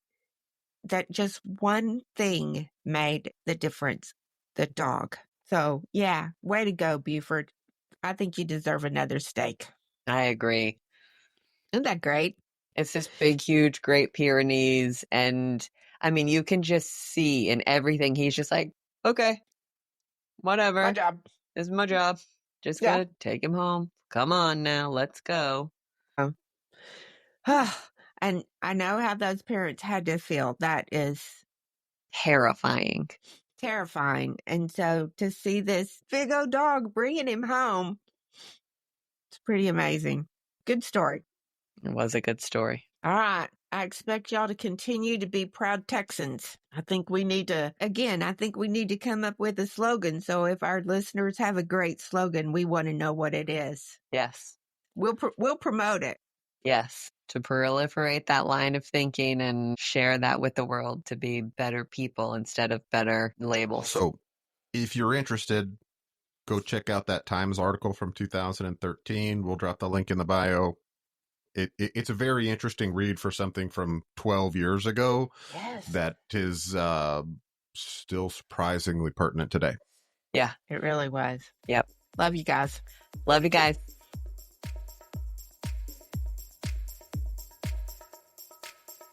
that just one thing made the difference: the dog. So, yeah, way to go, Buford. I think you deserve another steak. I agree. Isn't that great? It's this big, huge Great Pyrenees. And I mean, you can just see in everything, he's just like, okay, whatever. My job. This is my job. Just Yeah. good. Take him home. Come on now. Let's go. And I know how those parents had to feel. That is Terrifying. terrifying. And so to see this big old dog bringing him home, it's pretty amazing. Good story. It was a good story. All right. I expect y'all to continue to be proud Texans. I think we need to come up with a slogan. So if our listeners have a great slogan, we want to know what it is. Yes. We'll promote it. Yes. To proliferate that line of thinking and share that with the world, to be better people instead of better labels. So if you're interested, go check out that Times article from 2013. We'll drop the link in the bio. It's a very interesting read for something from 12 years ago. Yes. That is still surprisingly pertinent today. Yeah. It really was. Yep. Love you guys. Love you guys.